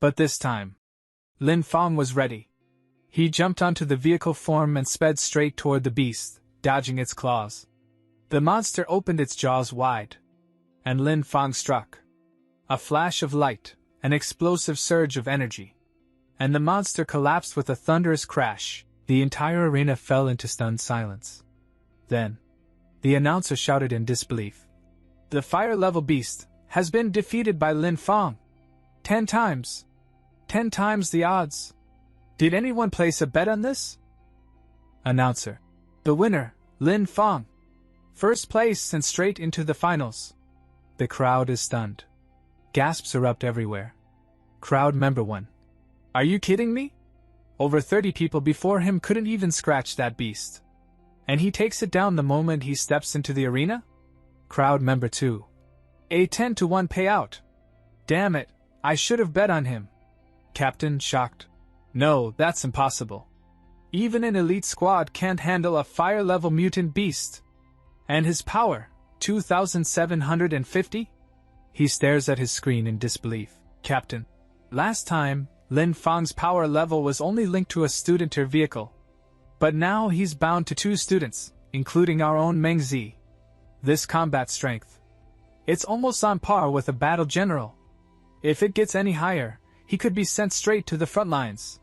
But this time, Lin Fang was ready. He jumped onto the vehicle form and sped straight toward the beast, dodging its claws. The monster opened its jaws wide, and Lin Fang struck. A flash of light, an explosive surge of energy, and the monster collapsed with a thunderous crash. The entire arena fell into stunned silence. Then, the announcer shouted in disbelief. "The fire-level beast has been defeated by Lin Fang. 10 times. 10 times the odds. Did anyone place a bet on this?" Announcer. "The winner, Lin Fang. First place and straight into the finals." The crowd is stunned. Gasps erupt everywhere. Crowd member 1. "Are you kidding me? Over 30 people before him couldn't even scratch that beast. And he takes it down the moment he steps into the arena?" Crowd member 2. "A 10-to-1 payout. Damn it, I should have bet on him." Captain, shocked. "No, that's impossible. Even an elite squad can't handle a fire-level mutant beast. And his power, 2,750? He stares at his screen in disbelief. "Captain, last time, Lin Fang's power level was only linked to a studenter vehicle. But now he's bound to 2 students, including our own Meng Zi. This combat strength. It's almost on par with a battle general. If it gets any higher, he could be sent straight to the front lines."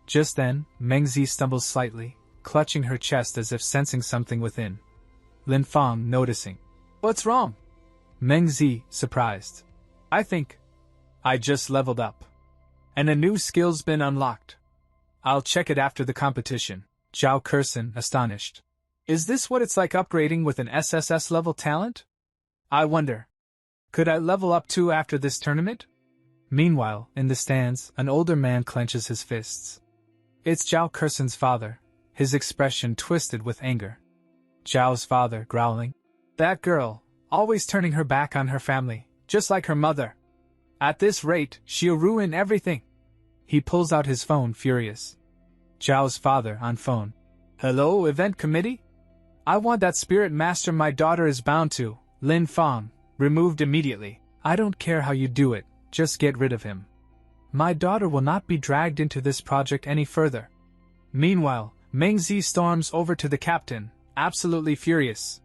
Just then, Meng Zi stumbles slightly, clutching her chest as if sensing something within. Lin Fang noticing. "What's wrong?" Meng Zi, surprised. I think I just leveled up. And a new skill's been unlocked. I'll check it after the competition." Zhao Kersen, astonished. "Is this what it's like upgrading with an SSS level talent? I wonder, could I level up too after this tournament?" Meanwhile, in the stands, an older man clenches his fists. It's Zhao Kersen's father, his expression twisted with anger. Zhao's father, growling. "That girl, always turning her back on her family, just like her mother. At this rate, she'll ruin everything." He pulls out his phone, furious. Zhao's father, on phone. "Hello, event committee? I want that spirit master my daughter is bound to, Lin Fang, removed immediately. I don't care how you do it, just get rid of him. My daughter will not be dragged into this project any further." Meanwhile, Meng Zi storms over to the captain, absolutely furious.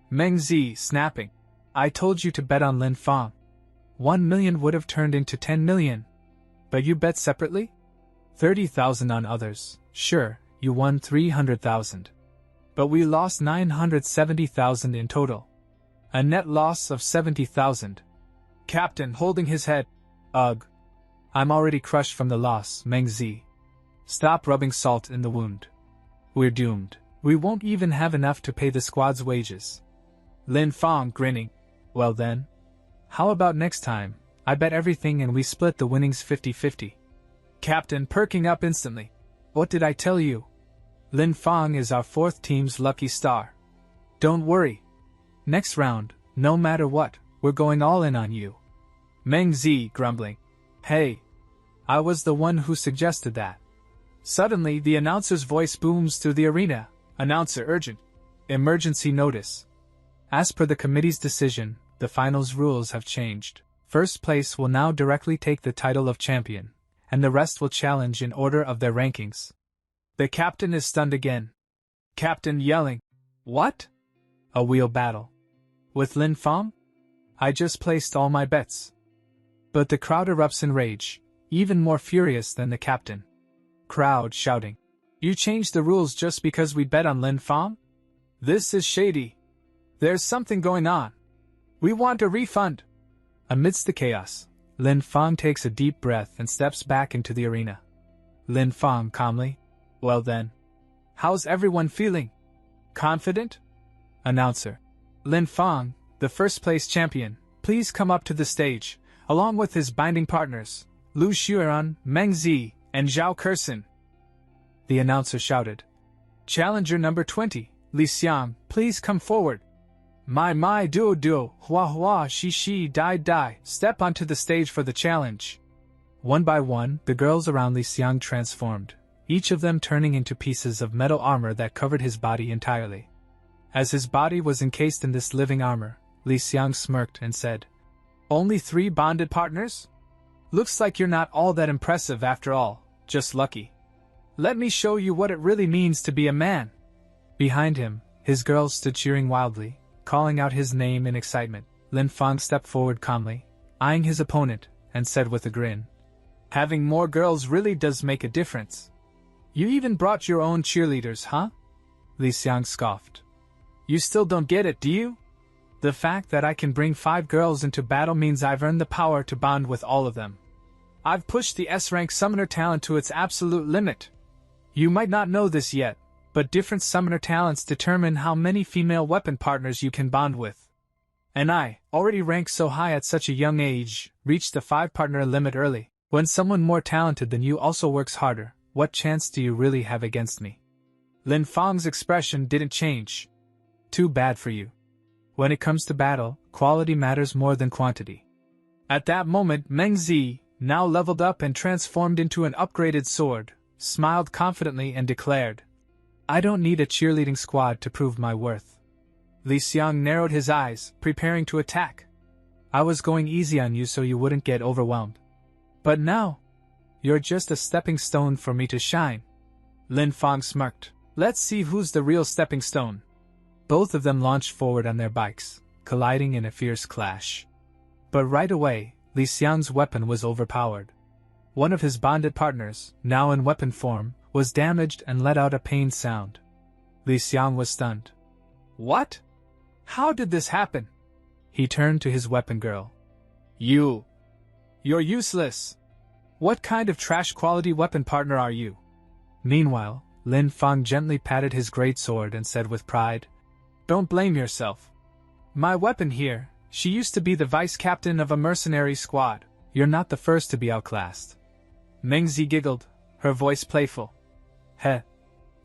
Meng Zi, snapping. "I told you to bet on Lin Fang. 1 million would have turned into 10 million. But you bet separately? 30,000 on others. Sure, you won 300,000. But we lost 970,000 in total. A net loss of 70,000. Captain holding his head. Ugh. I'm already crushed from the loss, Meng Zi. Stop rubbing salt in the wound. We're doomed. We won't even have enough to pay the squad's wages. Lin Fang, grinning. Well then. How about next time? I bet everything and we split the winnings 50-50. Captain perking up instantly. What did I tell you? Lin Fang is our 4th team's lucky star. Don't worry. Next round, no matter what, we're going all in on you. Meng Zi, grumbling. Hey. I was the one who suggested that. Suddenly, the announcer's voice booms through the arena. Announcer urgent. Emergency notice. As per the committee's decision, the finals rules have changed. First place will now directly take the title of champion, and the rest will challenge in order of their rankings. The captain is stunned again. Captain yelling, "What? A wheel battle? With Lin Fang? I just placed all my bets." But the crowd erupts in rage, even more furious than the captain. Crowd shouting, "You changed the rules just because we bet on Lin Fang? This is shady. There's something going on. We want a refund." Amidst the chaos, Lin Fang takes a deep breath and steps back into the arena. Lin Fang calmly, "Well then, how's everyone feeling? Confident?" Announcer, "Lin Fang, the first place champion, please come up to the stage, along with his binding partners, Lu Xueran, Meng Zi, and Zhao Kersen." The announcer shouted, "Challenger number 20, Li Xiang, please come forward. My duo, hua shi die, step onto the stage for the challenge." One by one, the girls around Li Xiang transformed, each of them turning into pieces of metal armor that covered his body entirely. As his body was encased in this living armor, Li Xiang smirked and said, "Only 3 bonded partners? Looks like you're not all that impressive after all, just lucky. Let me show you what it really means to be a man." Behind him, his girls stood cheering wildly, calling out his name in excitement. Lin Fang stepped forward calmly, eyeing his opponent, and said with a grin, "Having more girls really does make a difference. You even brought your own cheerleaders, huh?" Li Xiang scoffed. "You still don't get it, do you? The fact that I can bring 5 girls into battle means I've earned the power to bond with all of them. I've pushed the S-Rank summoner talent to its absolute limit. You might not know this yet, but different summoner talents determine how many female weapon partners you can bond with. And I, already ranked so high at such a young age, reached the 5-partner limit early. When someone more talented than you also works harder, what chance do you really have against me?" Lin Fang's expression didn't change. "Too bad for you. When it comes to battle, quality matters more than quantity." At that moment, Meng Zi, now leveled up and transformed into an upgraded sword, smiled confidently and declared, "I don't need a cheerleading squad to prove my worth." Li Xiang narrowed his eyes, preparing to attack. "I was going easy on you so you wouldn't get overwhelmed. But now, you're just a stepping stone for me to shine." Lin Fang smirked. "Let's see who's the real stepping stone." Both of them launched forward on their bikes, colliding in a fierce clash. But right away, Li Xiang's weapon was overpowered. One of his bonded partners, now in weapon form, was damaged and let out a pained sound. Li Xiang was stunned. "What? How did this happen?" He turned to his weapon girl. You're useless. What kind of trash-quality weapon partner are you?" Meanwhile, Lin Fang gently patted his great sword and said with pride, "Don't blame yourself. My weapon here, she used to be the vice-captain of a mercenary squad. You're not the first to be outclassed." Meng Zi giggled, her voice playful. "Heh.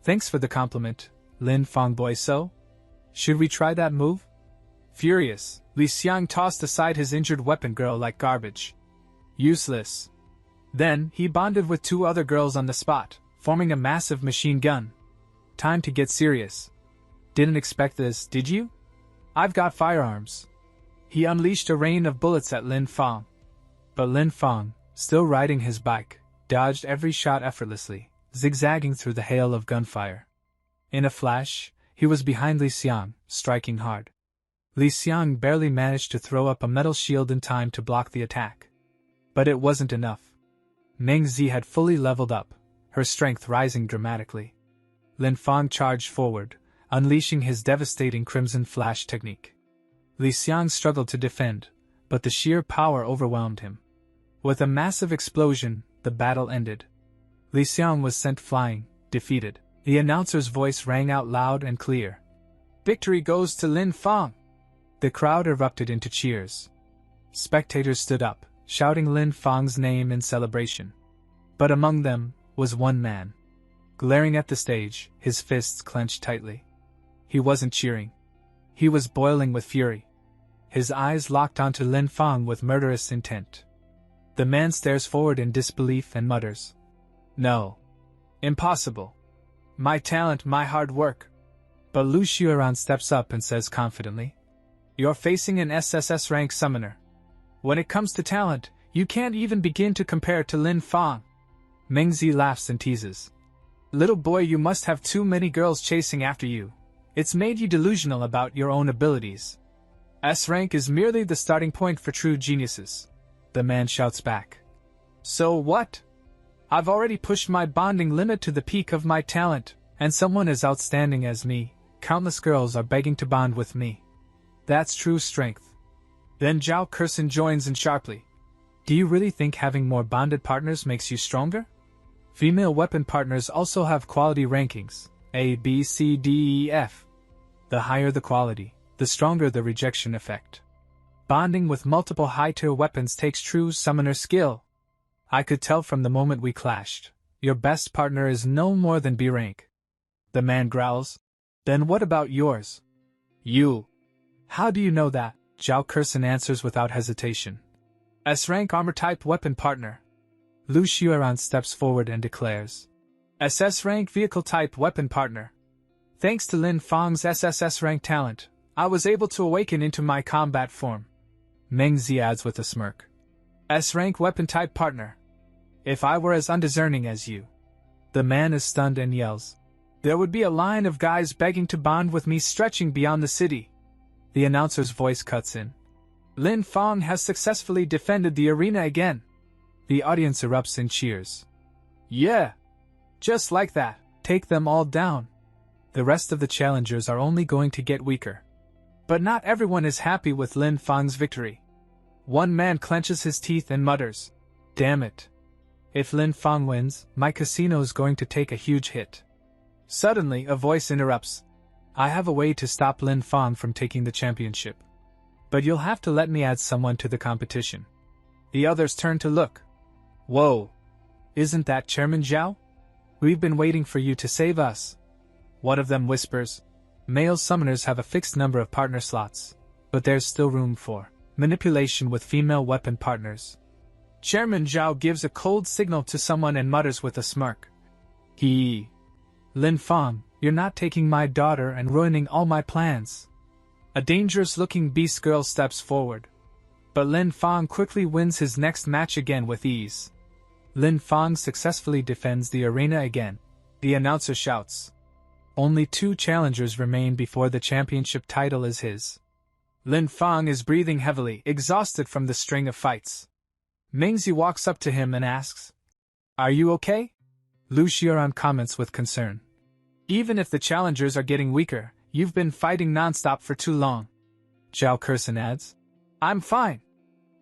Thanks for the compliment, Lin Fang boy so? Should we try that move?" Furious, Li Xiang tossed aside his injured weapon girl like garbage. Useless. Then, he bonded with 2 other girls on the spot, forming a massive machine gun. "Time to get serious. Didn't expect this, did you? I've got firearms." He unleashed a rain of bullets at Lin Fang. But Lin Fang, still riding his bike, dodged every shot effortlessly, zigzagging through the hail of gunfire. In a flash, he was behind Li Xiang, striking hard. Li Xiang barely managed to throw up a metal shield in time to block the attack. But it wasn't enough. Meng Zi had fully leveled up, her strength rising dramatically. Lin Fang charged forward, unleashing his devastating Crimson Flash technique. Li Xiang struggled to defend, but the sheer power overwhelmed him. With a massive explosion, the battle ended. Li Xiang was sent flying, defeated. The announcer's voice rang out loud and clear. "Victory goes to Lin Fang!" The crowd erupted into cheers. Spectators stood up, shouting Lin Fang's name in celebration. But among them was one man. Glaring at the stage, his fists clenched tightly. He wasn't cheering. He was boiling with fury. His eyes locked onto Lin Fang with murderous intent. The man stares forward in disbelief and mutters, "No. Impossible. My talent, my hard work." But Lu Xueran steps up and says confidently, "You're facing an SSS-Rank summoner. When it comes to talent, you can't even begin to compare to Lin Fang." Meng Zi laughs and teases, Little boy, you must have too many girls chasing after you. It's made you delusional about your own abilities. S-Rank is merely the starting point for true geniuses. The man shouts back. So what? I've already pushed my bonding limit to the peak of my talent, and someone as outstanding as me, countless girls are begging to bond with me. That's true strength. Then Zhao Kurson joins in sharply. Do you really think having more bonded partners makes you stronger? Female weapon partners also have quality rankings, A, B, C, D, E, F. The higher the quality, the stronger the rejection effect. Bonding with multiple high-tier weapons takes true summoner skill. I could tell from the moment we clashed. Your best partner is no more than B rank. The man growls. Then what about yours? You. How do you know that? Zhao Kurson answers without hesitation. S-Rank armor-type weapon partner. Lu Xueran steps forward and declares. SS-Rank vehicle-type weapon partner. Thanks to Lin Fang's SSS-Rank talent, I was able to awaken into my combat form. Meng Zi adds with a smirk. S-Rank weapon-type partner. If I were as undiscerning as you. The man is stunned and yells. There would be a line of guys begging to bond with me stretching beyond the city. The announcer's voice cuts in. Lin Fang has successfully defended the arena again. The audience erupts in cheers. Yeah! Just like that, take them all down. The rest of the challengers are only going to get weaker. But not everyone is happy with Lin Fang's victory. One man clenches his teeth and mutters, Damn it. If Lin Fang wins, my casino's going to take a huge hit. Suddenly, a voice interrupts. I have a way to stop Lin Fang from taking the championship. But you'll have to let me add someone to the competition. The others turn to look. Whoa! Isn't that Chairman Zhao? We've been waiting for you to save us. One of them whispers. Male summoners have a fixed number of partner slots, but there's still room for manipulation with female weapon partners. Chairman Zhao gives a cold signal to someone and mutters with a smirk. Lin Fang, you're not taking my daughter and ruining all my plans. A dangerous-looking beast girl steps forward. But Lin Fang quickly wins his next match again with ease. Lin Fang successfully defends the arena again. The announcer shouts. Only 2 challengers remain before the championship title is his. Lin Fang is breathing heavily, exhausted from the string of fights. Mingzi walks up to him and asks, Are you okay? Lu Xueran comments with concern. Even if the challengers are getting weaker, you've been fighting non-stop for too long. Zhao Kurson adds, I'm fine.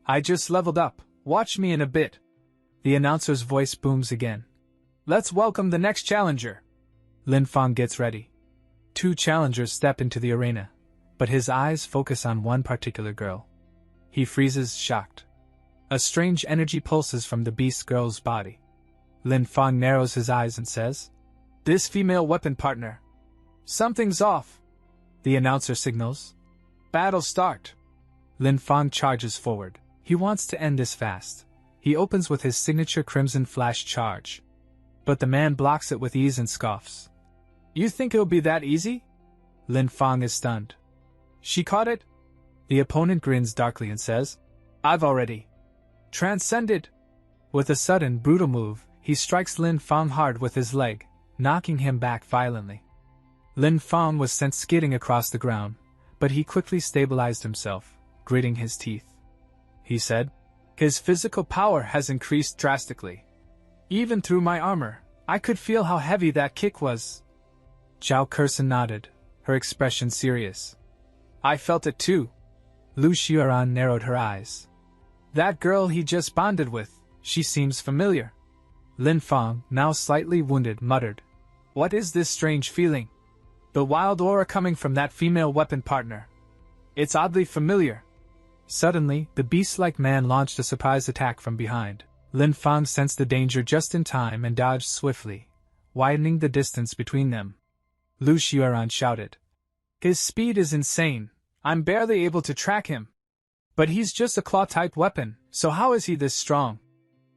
I just leveled up, watch me in a bit. The announcer's voice booms again. Let's welcome the next challenger. Lin Fang gets ready. 2 challengers step into the arena, but his eyes focus on one particular girl. He freezes, shocked. A strange energy pulses from the beast girl's body. Lin Fang narrows his eyes and says, This female weapon partner. Something's off. The announcer signals. Battle start. Lin Fang charges forward. He wants to end this fast. He opens with his signature Crimson Flash charge. But the man blocks it with ease and scoffs. You think it'll be that easy? Lin Fang is stunned. She caught it? The opponent grins darkly and says, I've already transcended. With a sudden, brutal move, he strikes Lin Fang hard with his leg, knocking him back violently. Lin Fang was sent skidding across the ground, but he quickly stabilized himself, gritting his teeth. He said, His physical power has increased drastically. Even through my armor, I could feel how heavy that kick was. Zhao Kurson nodded, her expression serious. I felt it too. Lu Xueran narrowed her eyes. That girl he just bonded with, she seems familiar. Lin Fang, now slightly wounded, muttered, What is this strange feeling? The wild aura coming from that female weapon partner. It's oddly familiar. Suddenly, the beast-like man launched a surprise attack from behind. Lin Fang sensed the danger just in time and dodged swiftly, widening the distance between them. Lu Xueran shouted. His speed is insane. I'm barely able to track him. But he's just a claw-type weapon, so how is he this strong?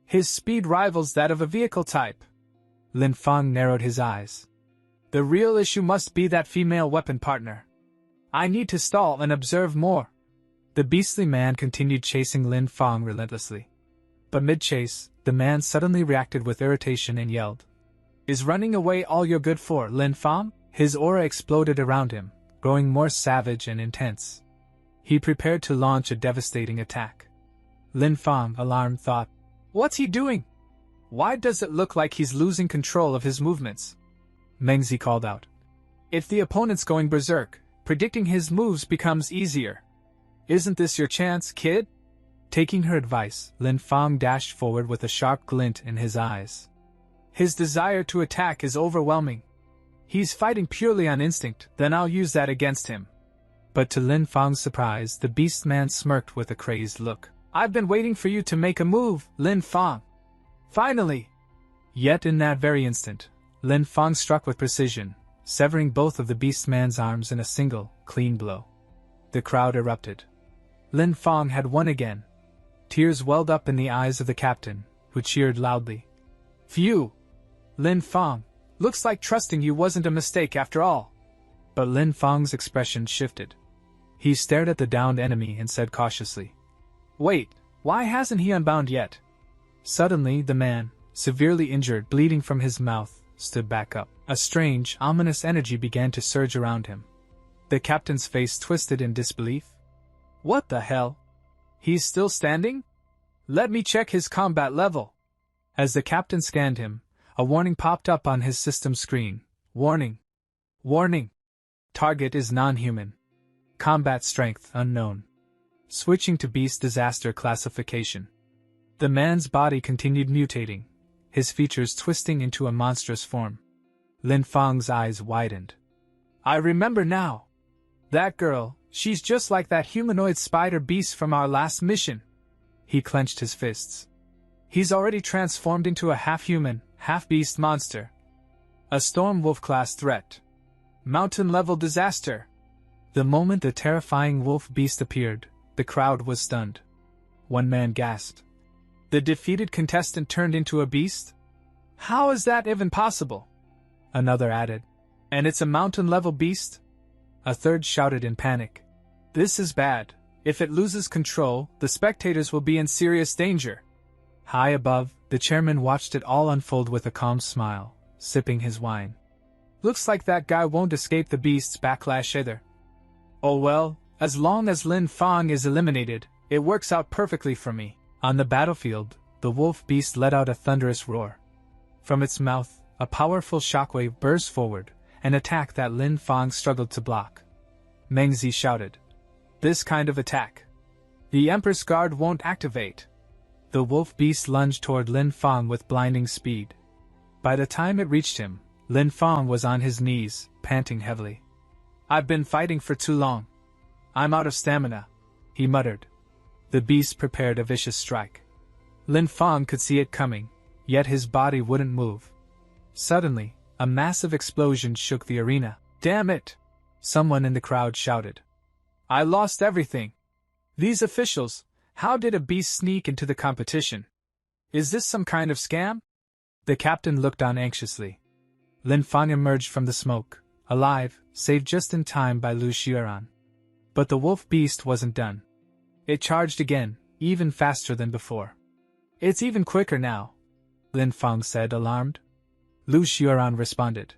His speed rivals that of a vehicle type. Lin Fang narrowed his eyes. The real issue must be that female weapon partner. I need to stall and observe more. The beastly man continued chasing Lin Fang relentlessly. But mid-chase, the man suddenly reacted with irritation and yelled. Is running away all you're good for, Lin Fang? His aura exploded around him, growing more savage and intense. He prepared to launch a devastating attack. Lin Fang, alarmed, thought, "What's he doing? Why does it look like he's losing control of his movements?" Mengzi called out, "If the opponent's going berserk, predicting his moves becomes easier. Isn't this your chance, kid?" Taking her advice, Lin Fang dashed forward with a sharp glint in his eyes. His desire to attack is overwhelming. He's fighting purely on instinct, then I'll use that against him. But to Lin Fang's surprise, the beast man smirked with a crazed look. "I've been waiting for you to make a move, Lin Fang. Finally!" Yet in that very instant, Lin Fang struck with precision, severing both of the beast man's arms in a single, clean blow. The crowd erupted. Lin Fang had won again. Tears welled up in the eyes of the captain, who cheered loudly. "Phew! Lin Fang, looks like trusting you wasn't a mistake after all." But Lin Fang's expression shifted. He stared at the downed enemy and said cautiously, "Wait, why hasn't he unbound yet?" Suddenly the man, severely injured, bleeding from his mouth, stood back up. A strange, ominous energy began to surge around him. The captain's face twisted in disbelief. "What the hell? He's still standing? Let me check his combat level." As the captain scanned him, a warning popped up on his system screen. "Warning! Warning! Target is non-human. Combat strength unknown. Switching to beast disaster classification." The man's body continued mutating, his features twisting into a monstrous form. Lin Fang's eyes widened. "I remember now. That girl, she's just like that humanoid spider beast from our last mission." He clenched his fists. "He's already transformed into a half-human, half-beast monster. A storm wolf-class threat. Mountain-level disaster." The moment the terrifying wolf beast appeared, the crowd was stunned. One man gasped. "The defeated contestant turned into a beast? How is that even possible?" Another added, "And it's a mountain-level beast?" A third shouted in panic, "This is bad. If it loses control, the spectators will be in serious danger." High above, the chairman watched it all unfold with a calm smile, sipping his wine. "Looks like that guy won't escape the beast's backlash either. Oh well, as long as Lin Fang is eliminated, it works out perfectly for me." On the battlefield, the wolf beast let out a thunderous roar. From its mouth, a powerful shockwave burst forward, an attack that Lin Fang struggled to block. Mengzi shouted, "This kind of attack! The Emperor's Guard won't activate." The wolf beast lunged toward Lin Fang with blinding speed. By the time it reached him, Lin Fang was on his knees, panting heavily. "I've been fighting for too long. I'm out of stamina," he muttered. The beast prepared a vicious strike. Lin Fang could see it coming, yet his body wouldn't move. Suddenly, a massive explosion shook the arena. "Damn it!" someone in the crowd shouted. "I lost everything. These officials, how did a beast sneak into the competition? Is this some kind of scam?" The captain looked on anxiously. Lin Fang emerged from the smoke, alive, saved just in time by Lu Xiaoran. But the wolf beast wasn't done. It charged again, even faster than before. "It's even quicker now," Lin Fang said, alarmed. Lu Xiaoran responded,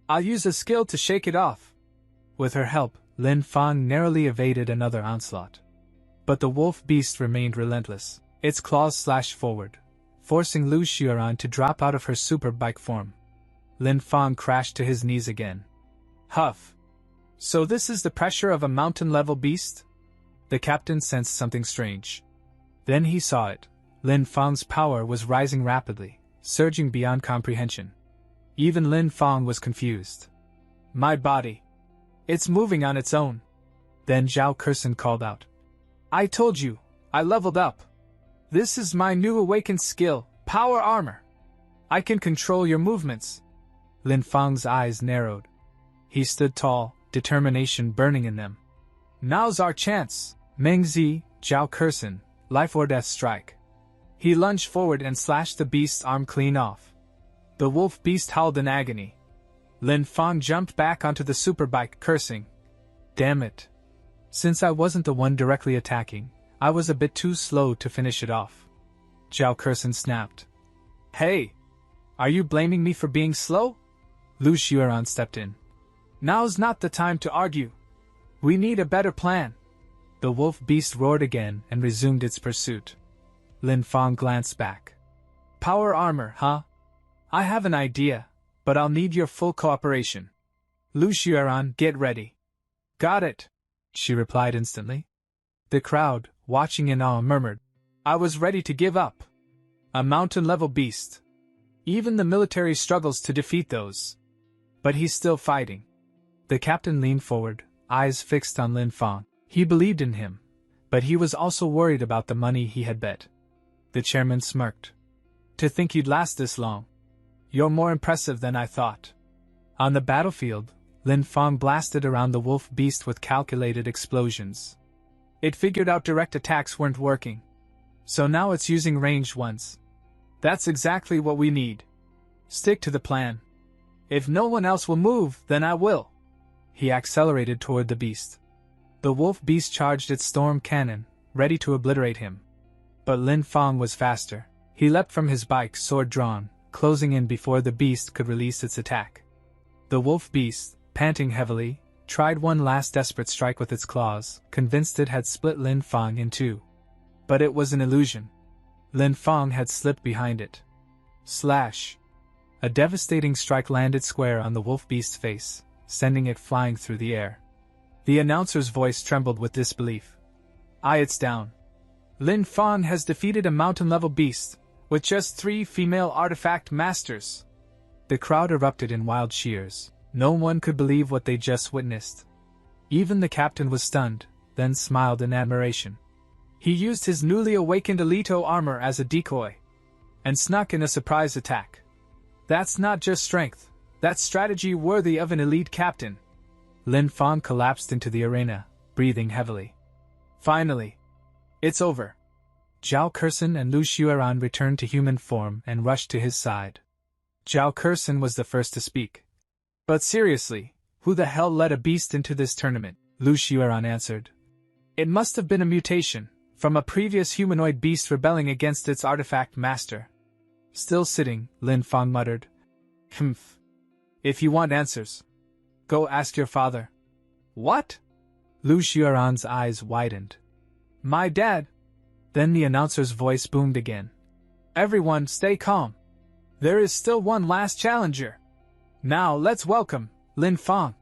"I'll use a skill to shake it off." With her help, Lin Fang narrowly evaded another onslaught. But the wolf beast remained relentless. Its claws slashed forward, forcing Lu Xiaoran to drop out of her super bike form. Lin Fang crashed to his knees again. Huff. "So this is the pressure of a mountain-level beast?" The captain sensed something strange. Then he saw it. Lin Fang's power was rising rapidly, surging beyond comprehension. Even Lin Fang was confused. "My body. It's moving on its own." Then Zhao Kersen called out, "I told you, I leveled up. This is my new awakened skill, Power Armor. I can control your movements." Lin Fang's eyes narrowed. He stood tall, determination burning in them. "Now's our chance." Mengzi, Zhao Kersen, life or death strike. He lunged forward and slashed the beast's arm clean off. The wolf beast howled in agony. Lin Fang jumped back onto the superbike, cursing, "Damn it. Since I wasn't the one directly attacking, I was a bit too slow to finish it off." Zhao Kersen snapped, "Hey! Are you blaming me for being slow? Lu Xueran stepped in. Now's not the time to argue. We need a better plan. The wolf beast roared again and resumed its pursuit. Lin Fang glanced back. Power armor, huh? I have an idea, but I'll need your full cooperation. Lu Xueran, get ready. Got it, she replied instantly. The crowd, watching in awe, murmured, I was ready to give up. A mountain-level beast. Even the military struggles to defeat those. But he's still fighting. The captain leaned forward, eyes fixed on Lin Fang. He believed in him, but he was also worried about the money he had bet. The chairman smirked. To think you'd last this long. You're more impressive than I thought. On the battlefield, Lin Fang blasted around the wolf beast with calculated explosions. It figured out direct attacks weren't working. So now it's using ranged ones. That's exactly what we need. Stick to the plan. If no one else will move, then I will. He accelerated toward the beast. The wolf beast charged its storm cannon, ready to obliterate him. But Lin Fang was faster. He leapt from his bike, sword drawn, closing in before the beast could release its attack. The wolf beast, panting heavily, tried one last desperate strike with its claws, convinced it had split Lin Fang in two. But it was an illusion. Lin Fang had slipped behind it. Slash! A devastating strike landed square on the wolf beast's face, sending it flying through the air. The announcer's voice trembled with disbelief. It's down. Lin Fang has defeated a mountain-level beast, with just 3 female artifact masters. The crowd erupted in wild cheers. No one could believe what they just witnessed. Even the captain was stunned, then smiled in admiration. He used his newly awakened Elito armor as a decoy, and snuck in a surprise attack. That's not just strength, that's strategy worthy of an elite captain. Lin Fang collapsed into the arena, breathing heavily. Finally. It's over. Zhao Kersen and Lu Xueran returned to human form and rushed to his side. Zhao Kersen was the first to speak. But seriously, who the hell let a beast into this tournament? Lu Xueran answered. It must have been a mutation, from a previous humanoid beast rebelling against its artifact master. Still sitting, Lin Fang muttered. Humph. If you want answers, go ask your father. What? Lu Xueran's eyes widened. My dad. Then the announcer's voice boomed again. Everyone stay calm. There is still one last challenger. Now let's welcome Lin Fang.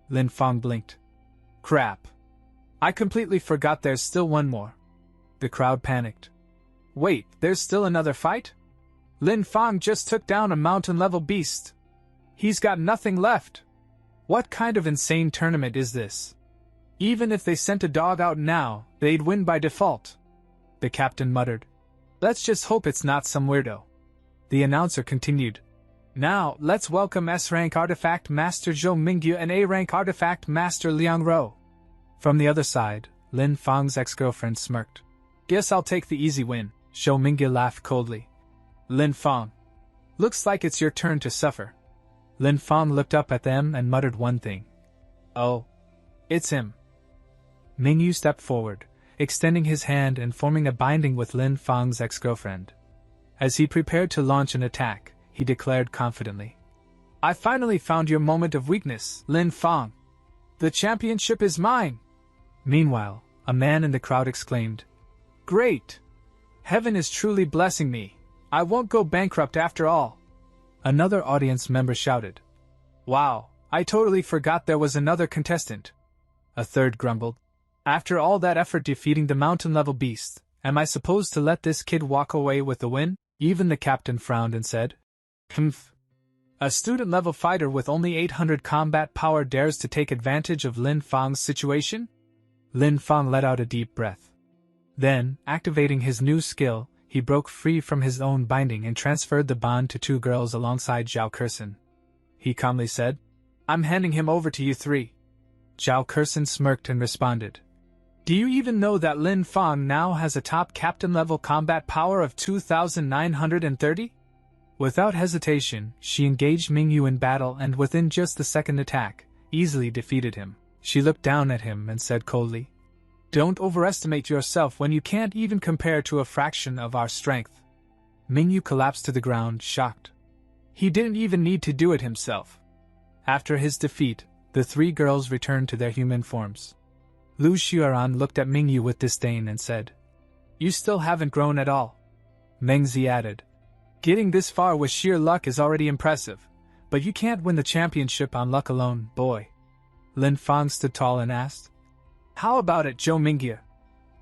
Lin Fang blinked. Crap. I completely forgot there's still one more. The crowd panicked. Wait, there's still another fight? Lin Fang just took down a mountain-level beast. He's got nothing left. What kind of insane tournament is this? Even if they sent a dog out now, they'd win by default. The captain muttered. Let's just hope it's not some weirdo. The announcer continued. Now, let's welcome S-Rank Artifact Master Zhou Mingyu and A-Rank Artifact Master Liang Rou. From the other side, Lin Fang's ex-girlfriend smirked. Guess I'll take the easy win. Zhou Mingyu laughed coldly. Lin Fang. Looks like it's your turn to suffer. Lin Fang looked up at them and muttered one thing. Oh. It's him. Mingyu stepped forward, extending his hand and forming a binding with Lin Fang's ex-girlfriend. As he prepared to launch an attack, he declared confidently. I finally found your moment of weakness, Lin Fang. The championship is mine. Meanwhile, a man in the crowd exclaimed. Great! Heaven is truly blessing me. I won't go bankrupt after all. Another audience member shouted. Wow, I totally forgot there was another contestant. A third grumbled. After all that effort defeating the mountain-level beast, am I supposed to let this kid walk away with the win? Even the captain frowned and said, Humph. A student-level fighter with only 800 combat power dares to take advantage of Lin Fang's situation? Lin Fang let out a deep breath. Then, activating his new skill, he broke free from his own binding and transferred the bond to 2 girls alongside Zhao Kersen. He calmly said, I'm handing him over to you 3. Zhao Kersen smirked and responded. Do you even know that Lin Fang now has a top captain-level combat power of 2,930? Without hesitation, she engaged Mingyu in battle and within just the second attack, easily defeated him. She looked down at him and said coldly, Don't overestimate yourself when you can't even compare to a fraction of our strength. Mingyu collapsed to the ground, shocked. He didn't even need to do it himself. After his defeat, the three girls returned to their human forms. Lu Xueran looked at Mingyu with disdain and said, "You still haven't grown at all." Mengzi added, "Getting this far with sheer luck is already impressive, but you can't win the championship on luck alone, boy." Lin Fang stood tall and asked, "How about it, Zhou Mingyu?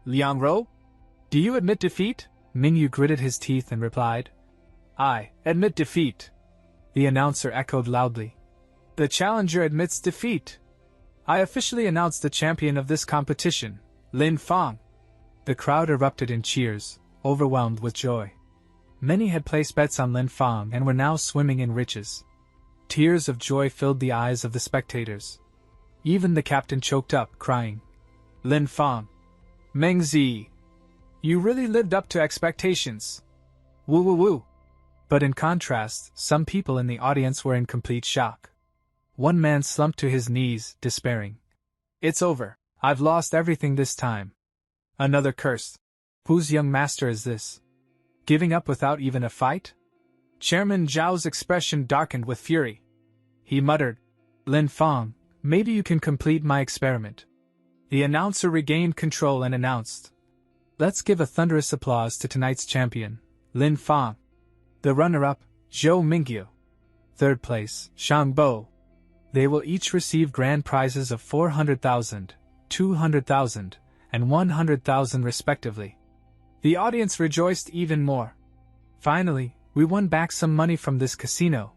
Liang Rou? Do you admit defeat?" Mingyu gritted his teeth and replied, "I admit defeat." The announcer echoed loudly, "The challenger admits defeat. I officially announce the champion of this competition, Lin Fang." The crowd erupted in cheers, overwhelmed with joy. Many had placed bets on Lin Fang and were now swimming in riches. Tears of joy filled the eyes of the spectators. Even the captain choked up, crying, "Lin Fang! Mengzi! You really lived up to expectations. Woo woo woo." But in contrast, some people in the audience were in complete shock. One man slumped to his knees, despairing. "It's over. I've lost everything this time." Another cursed. "Whose young master is this? Giving up without even a fight?" Chairman Zhao's expression darkened with fury. He muttered, "Lin Fang, maybe you can complete my experiment." The announcer regained control and announced, "Let's give a thunderous applause to tonight's champion, Lin Fang. The runner-up, Zhou Mingyu. Third place, Shang Bo. They will each receive grand prizes of 400,000, 200,000, and 100,000 respectively." The audience rejoiced even more. "Finally, we won back some money from this casino.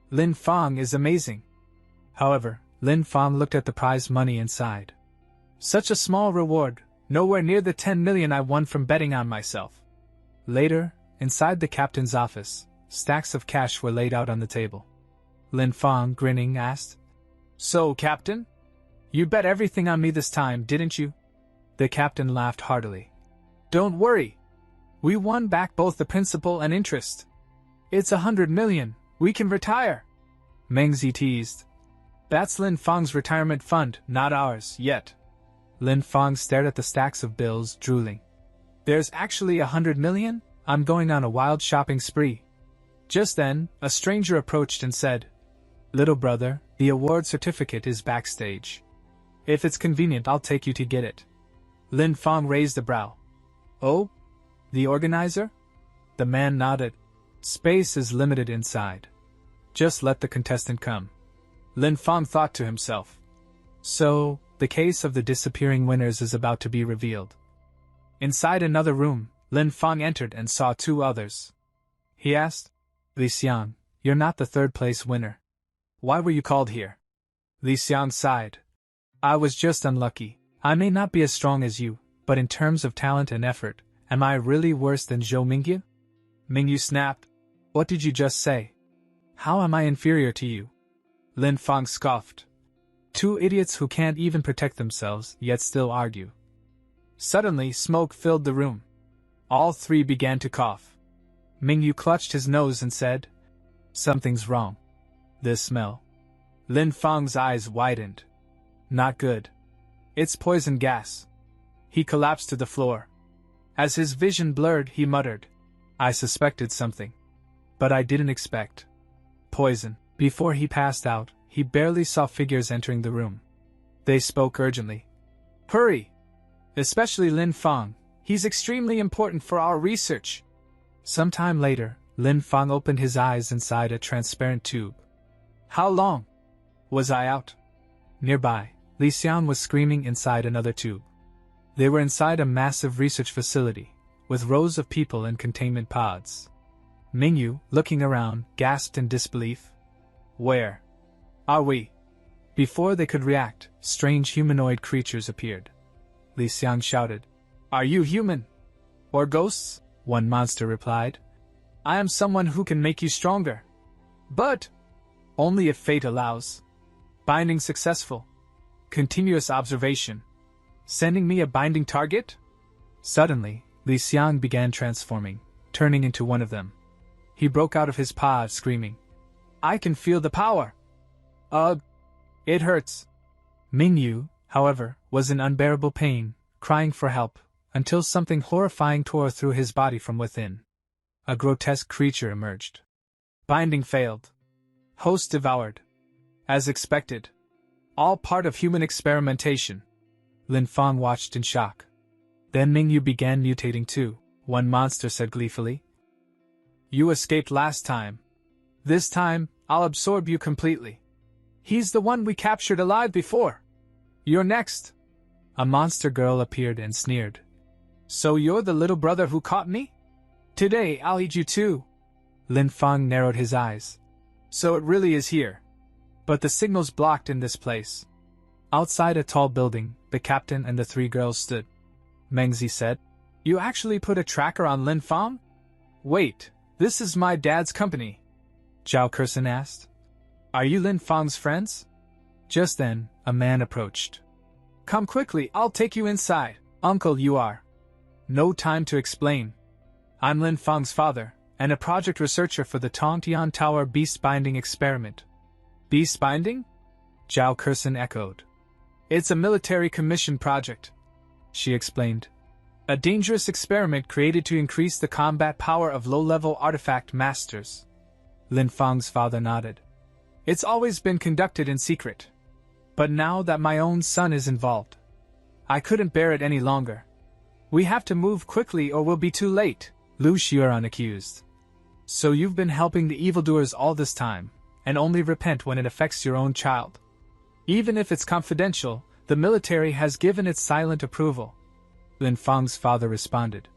Lin Fang is amazing." However, Lin Fang looked at the prize money and sighed. "Such a small reward, nowhere near the 10 million I won from betting on myself." Later, inside the captain's office, stacks of cash were laid out on the table. Lin Fang, grinning, asked, "So, Captain? You bet everything on me this time, didn't you?" The captain laughed heartily. "Don't worry. We won back both the principal and interest. It's 100 million, we can retire." Mengzi teased. "That's Lin Fang's retirement fund, not ours, yet." Lin Fang stared at the stacks of bills, drooling. "There's actually 100 million? I'm going on a wild shopping spree." Just then, a stranger approached and said, "Little brother, the award certificate is backstage. If it's convenient, I'll take you to get it." Lin Fang raised a brow. "Oh? The organizer?" The man nodded. "Space is limited inside. Just let the contestant come." Lin Fang thought to himself. So, the case of the disappearing winners is about to be revealed. Inside another room, Lin Fang entered and saw two others. He asked, "Li Xiang, you're not the third-place winner. Why were you called here?" Li Xiang sighed. "I was just unlucky. I may not be as strong as you, but in terms of talent and effort, am I really worse than Zhou Mingyu?" Mingyu snapped, "What did you just say? How am I inferior to you?" Lin Fang scoffed. "Two idiots who can't even protect themselves, yet still argue." Suddenly, smoke filled the room. All three began to cough. Mingyu clutched his nose and said, "Something's wrong. This smell." Lin Fang's eyes widened. "Not good. It's poison gas." He collapsed to the floor. As his vision blurred, he muttered, "I suspected something. But I didn't expect poison." Before he passed out, he barely saw figures entering the room. They spoke urgently. "Hurry! Especially Lin Fang. He's extremely important for our research." Some time later, Lin Fang opened his eyes inside a transparent tube. "How long was I out?" Nearby, Li Xiang was screaming inside another tube. They were inside a massive research facility, with rows of people in containment pods. Mingyu, looking around, gasped in disbelief. "Where are we?" Before they could react, strange humanoid creatures appeared. Li Xiang shouted, "Are you human? Or ghosts?" One monster replied, "I am someone who can make you stronger. But only if fate allows. Binding successful. Continuous observation. Sending me a binding target?" Suddenly, Li Xiang began transforming, turning into one of them. He broke out of his pod, screaming, "I can feel the power! Ugh! It hurts!" Mingyu, however, was in unbearable pain, crying for help, until something horrifying tore through his body from within. A grotesque creature emerged. Binding failed. Host devoured. As expected. All part of human experimentation. Lin Fang watched in shock. Then Mingyu began mutating too, one monster said gleefully. You escaped last time. This time, I'll absorb you completely. He's the one we captured alive before. You're next. A monster girl appeared and sneered. So you're the little brother who caught me? Today I'll eat you too. Lin Fang narrowed his eyes. So it really is here. But the signal's blocked in this place. Outside a tall building, the captain and the three girls stood. Mengzi said, You actually put a tracker on Lin Fang? Wait, this is my dad's company. Zhao Kersen asked. Are you Lin Fang's friends? Just then, a man approached. Come quickly, I'll take you inside. Uncle, you are. No time to explain. I'm Lin Fang's father, and a project researcher for the Tongtian Tower beast binding experiment. Beast binding? Zhao Kersen echoed. It's a military commission project, she explained. A dangerous experiment created to increase the combat power of low-level artifact masters. Lin Fang's father nodded. It's always been conducted in secret. But now that my own son is involved, I couldn't bear it any longer. We have to move quickly or we'll be too late, Lu Xiuran accused. So you've been helping the evildoers all this time, and only repent when it affects your own child. Even if it's confidential, the military has given its silent approval. Lin Fang's father responded.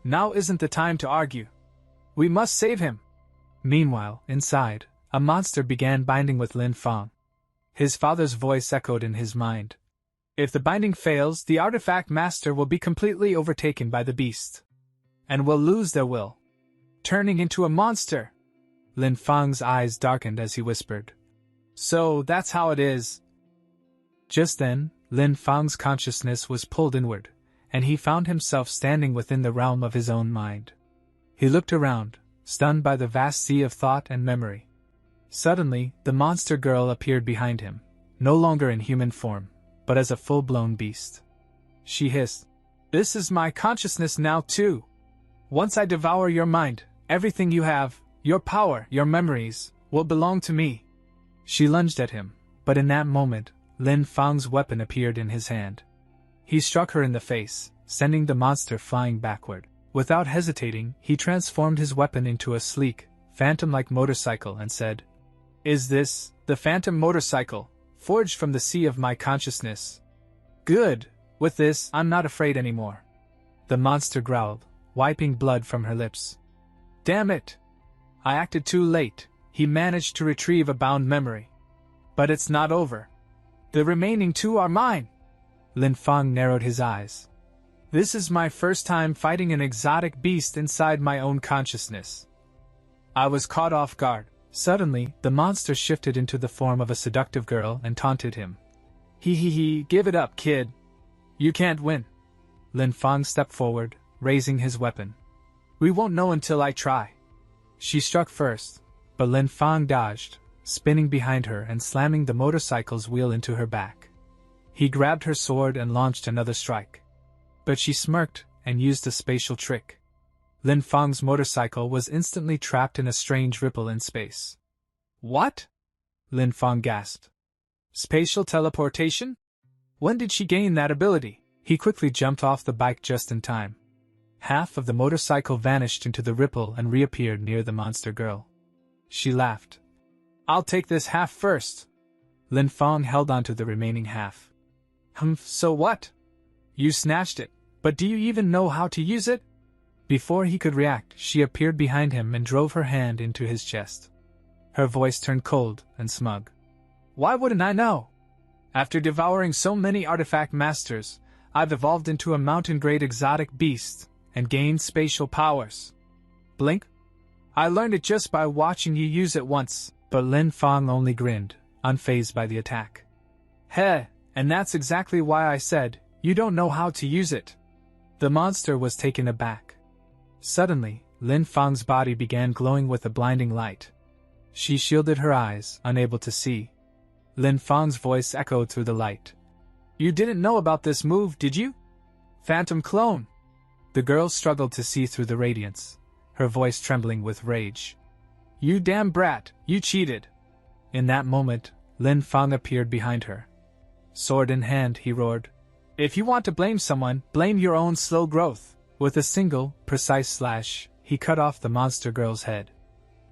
Now isn't the time to argue. We must save him. Meanwhile, inside, a monster began binding with Lin Fang. His father's voice echoed in his mind. If the binding fails, the artifact master will be completely overtaken by the beast, and will lose their will, turning into a monster. Lin Fang's eyes darkened as he whispered. So that's how it is. Just then, Lin Fang's consciousness was pulled inward, and he found himself standing within the realm of his own mind. He looked around, stunned by the vast sea of thought and memory. Suddenly, the monster girl appeared behind him, no longer in human form, but as a full-blown beast. She hissed, This is my consciousness now too. Once I devour your mind, everything you have, your power, your memories, will belong to me. She lunged at him, but in that moment, Lin Fang's weapon appeared in his hand. He struck her in the face, sending the monster flying backward. Without hesitating, he transformed his weapon into a sleek, phantom-like motorcycle and said, Is this, the phantom motorcycle, forged from the sea of my consciousness? Good, with this, I'm not afraid anymore. The monster growled, wiping blood from her lips. Damn it! I acted too late. He managed to retrieve a bound memory. But it's not over. The remaining two are mine. Lin Fang narrowed his eyes. This is my first time fighting an exotic beast inside my own consciousness. I was caught off guard. Suddenly, the monster shifted into the form of a seductive girl and taunted him. He, give it up, kid. You can't win. Lin Fang stepped forward, raising his weapon. We won't know until I try. She struck first, but Lin Fang dodged, spinning behind her and slamming the motorcycle's wheel into her back. He grabbed her sword and launched another strike. But she smirked and used a spatial trick. Lin Fang's motorcycle was instantly trapped in a strange ripple in space. What? Lin Fang gasped. Spatial teleportation? When did she gain that ability? He quickly jumped off the bike just in time. Half of the motorcycle vanished into the ripple and reappeared near the monster girl. She laughed. I'll take this half first. Lin Fang held onto the remaining half. So what? You snatched it, but do you even know how to use it? Before he could react, she appeared behind him and drove her hand into his chest. Her voice turned cold and smug. Why wouldn't I know? After devouring so many artifact masters, I've evolved into a mountain-grade exotic beast and gained spatial powers. Blink? I learned it just by watching you use it once, but Lin Fang only grinned, unfazed by the attack. Heh, and that's exactly why I said, you don't know how to use it. The monster was taken aback. Suddenly, Lin Fang's body began glowing with a blinding light. She shielded her eyes, unable to see. Lin Fang's voice echoed through the light. You didn't know about this move, did you? Phantom clone. The girl struggled to see through the radiance, her voice trembling with rage. You damn brat, you cheated. In that moment, Lin Fang appeared behind her. Sword in hand, he roared. If you want to blame someone, blame your own slow growth. With a single, precise slash, he cut off the monster girl's head.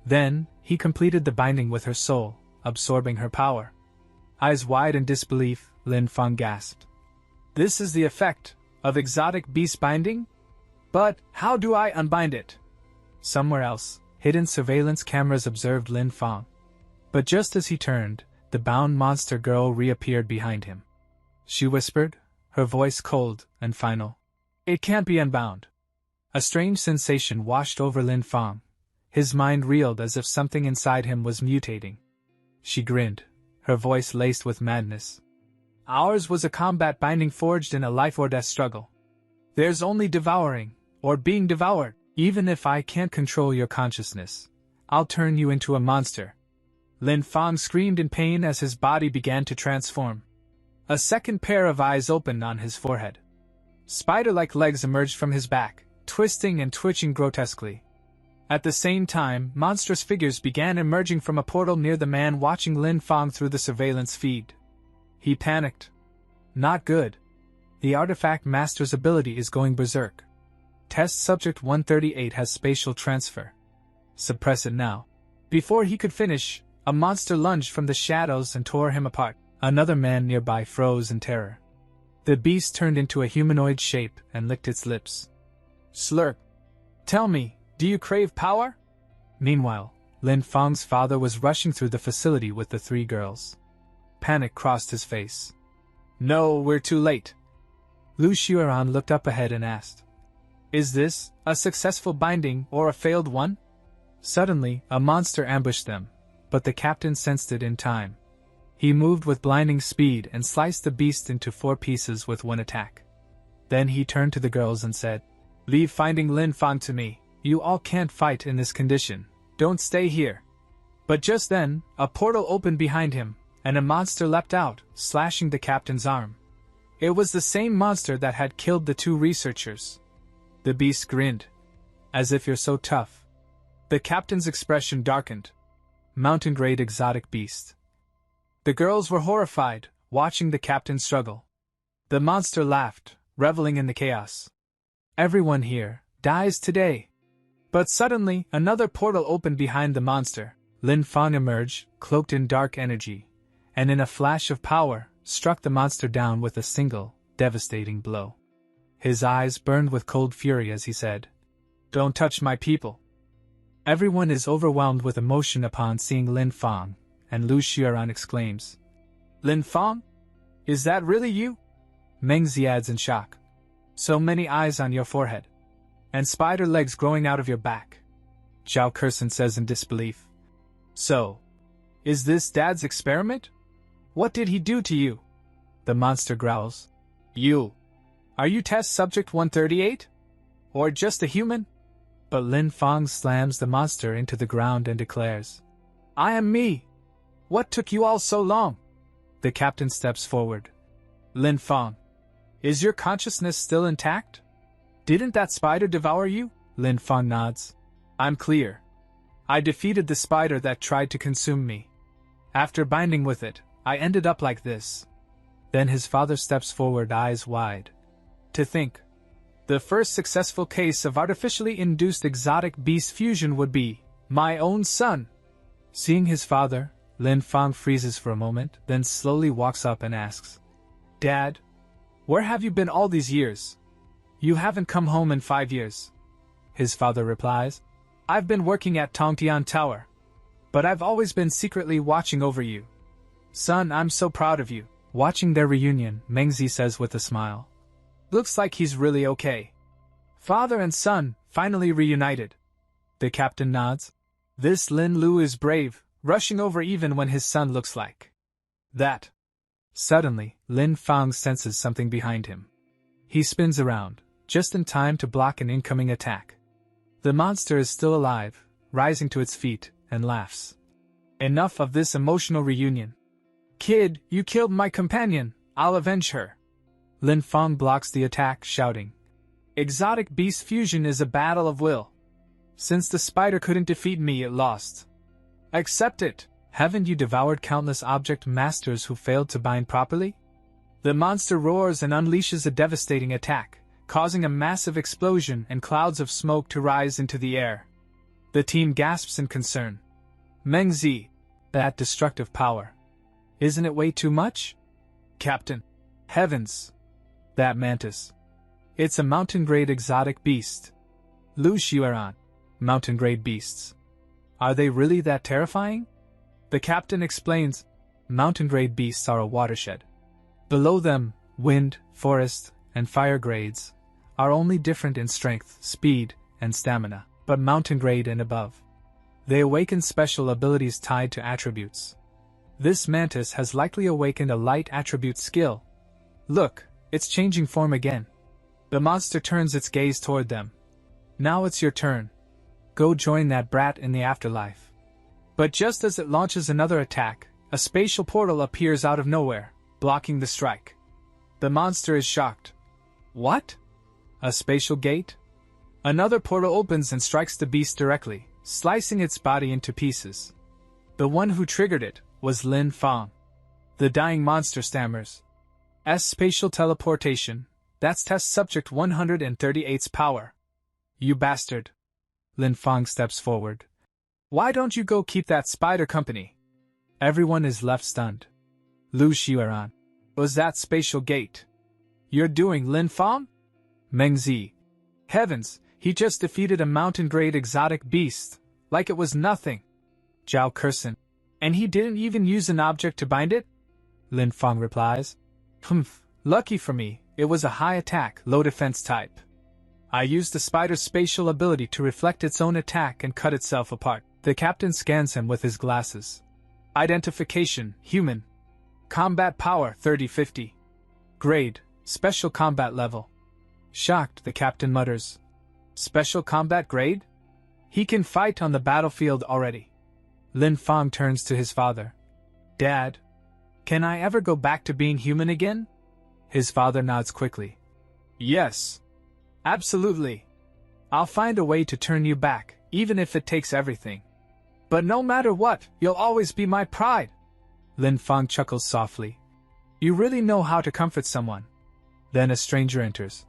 Then, he completed the binding with her soul, absorbing her power. Eyes wide in disbelief, Lin Fang gasped. This is the effect of exotic beast binding? But how do I unbind it? Somewhere else, hidden surveillance cameras observed Lin Fang. But just as he turned, the bound monster girl reappeared behind him. She whispered, her voice cold and final. It can't be unbound. A strange sensation washed over Lin Fang. His mind reeled as if something inside him was mutating. She grinned, her voice laced with madness. Ours was a combat binding forged in a life-or-death struggle. There's only devouring, or being devoured. Even if I can't control your consciousness, I'll turn you into a monster. Lin Fang screamed in pain as his body began to transform. A second pair of eyes opened on his forehead. Spider-like legs emerged from his back, twisting and twitching grotesquely. At the same time, monstrous figures began emerging from a portal near the man watching Lin Fang through the surveillance feed. He panicked. Not good. The artifact master's ability is going berserk. Test subject 138 has spatial transfer. Suppress it now. Before he could finish, a monster lunged from the shadows and tore him apart. Another man nearby froze in terror. The beast turned into a humanoid shape and licked its lips. Slurp. Tell me, do you crave power? Meanwhile, Lin Fang's father was rushing through the facility with the three girls. Panic crossed his face. No, we're too late. Lu Xueran looked up ahead and asked, Is this a successful binding or a failed one? Suddenly, a monster ambushed them, but the captain sensed it in time. He moved with blinding speed and sliced the beast into 4 pieces with one attack. Then he turned to the girls and said, Leave finding Lin Fang to me. You all can't fight in this condition. Don't stay here. But just then, a portal opened behind him, and a monster leapt out, slashing the captain's arm. It was the same monster that had killed the 2 researchers. The beast grinned. As if you're so tough. The captain's expression darkened. Mountain-grade exotic beast. The girls were horrified, watching the captain struggle. The monster laughed, reveling in the chaos. Everyone here dies today. But suddenly, another portal opened behind the monster. Lin Fang emerged, cloaked in dark energy, and in a flash of power, struck the monster down with a single, devastating blow. His eyes burned with cold fury as he said, Don't touch my people. Everyone is overwhelmed with emotion upon seeing Lin Fang, and Lu Xueran exclaims, Lin Fang? Is that really you? Meng Zi adds in shock. So many eyes on your forehead. And spider legs growing out of your back. Zhao Kersen says in disbelief. So, is this Dad's experiment? What did he do to you? The monster growls. You. Are you test subject 138? Or just a human? But Lin Fang slams the monster into the ground and declares, I am me. What took you all so long? The captain steps forward. Lin Fang, is your consciousness still intact? Didn't that spider devour you? Lin Fang nods. I'm clear. I defeated the spider that tried to consume me. After binding with it, I ended up like this. Then his father steps forward, eyes wide. To think, the first successful case of artificially induced exotic beast fusion would be my own son. Seeing his father, Lin Fang freezes for a moment, then slowly walks up and asks, Dad, where have you been all these years? You haven't come home in 5 years. His father replies, I've been working at Tongtian Tower. But I've always been secretly watching over you. Son, I'm so proud of you. Watching their reunion, Meng Zi says with a smile. Looks like he's really okay. Father and son, finally reunited. The captain nods. This Lin Lu is brave, rushing over even when his son looks like that. Suddenly, Lin Fang senses something behind him. He spins around, just in time to block an incoming attack. The monster is still alive, rising to its feet, and laughs. Enough of this emotional reunion. Kid, you killed my companion, I'll avenge her. Lin Fang blocks the attack, shouting, Exotic beast fusion is a battle of will. Since the spider couldn't defeat me, it lost. Accept it. Haven't you devoured countless object masters who failed to bind properly? The monster roars and unleashes a devastating attack, causing a massive explosion and clouds of smoke to rise into the air. The team gasps in concern. Mengzi, that destructive power. Isn't it way too much? Captain. Heavens. That mantis. It's a mountain-grade exotic beast. Lu Xueran. Mountain-grade beasts. Are they really that terrifying? The captain explains, mountain-grade beasts are a watershed. Below them, wind, forest, and fire grades are only different in strength, speed, and stamina, but mountain grade and above. They awaken special abilities tied to attributes. This mantis has likely awakened a light attribute skill. Look, it's changing form again. The monster turns its gaze toward them. Now it's your turn. Go join that brat in the afterlife. But just as it launches another attack, a spatial portal appears out of nowhere, blocking the strike. The monster is shocked. What? A spatial gate? Another portal opens and strikes the beast directly, slicing its body into pieces. The one who triggered it was Lin Fang. The dying monster stammers. Spatial teleportation. That's test subject 138's power. You bastard. Lin Fang steps forward. Why don't you go keep that spider company? Everyone is left stunned. Lu Xueran. Was that spatial gate? You're doing Lin Fang? Mengzi. Heavens, he just defeated a mountain-grade exotic beast, like it was nothing. Zhao Curson. And he didn't even use an object to bind it? Lin Fang replies. Humph, lucky for me, it was a high attack, low defense type. I used the spider's spatial ability to reflect its own attack and cut itself apart. The captain scans him with his glasses. Identification, human. Combat power, 30-50. Grade, special combat level. Shocked, the captain mutters. Special combat grade? He can fight on the battlefield already. Lin Fang turns to his father. Dad, can I ever go back to being human again? His father nods quickly. Yes. Absolutely. I'll find a way to turn you back, even if it takes everything. But no matter what, you'll always be my pride. Lin Fang chuckles softly. You really know how to comfort someone. Then a stranger enters.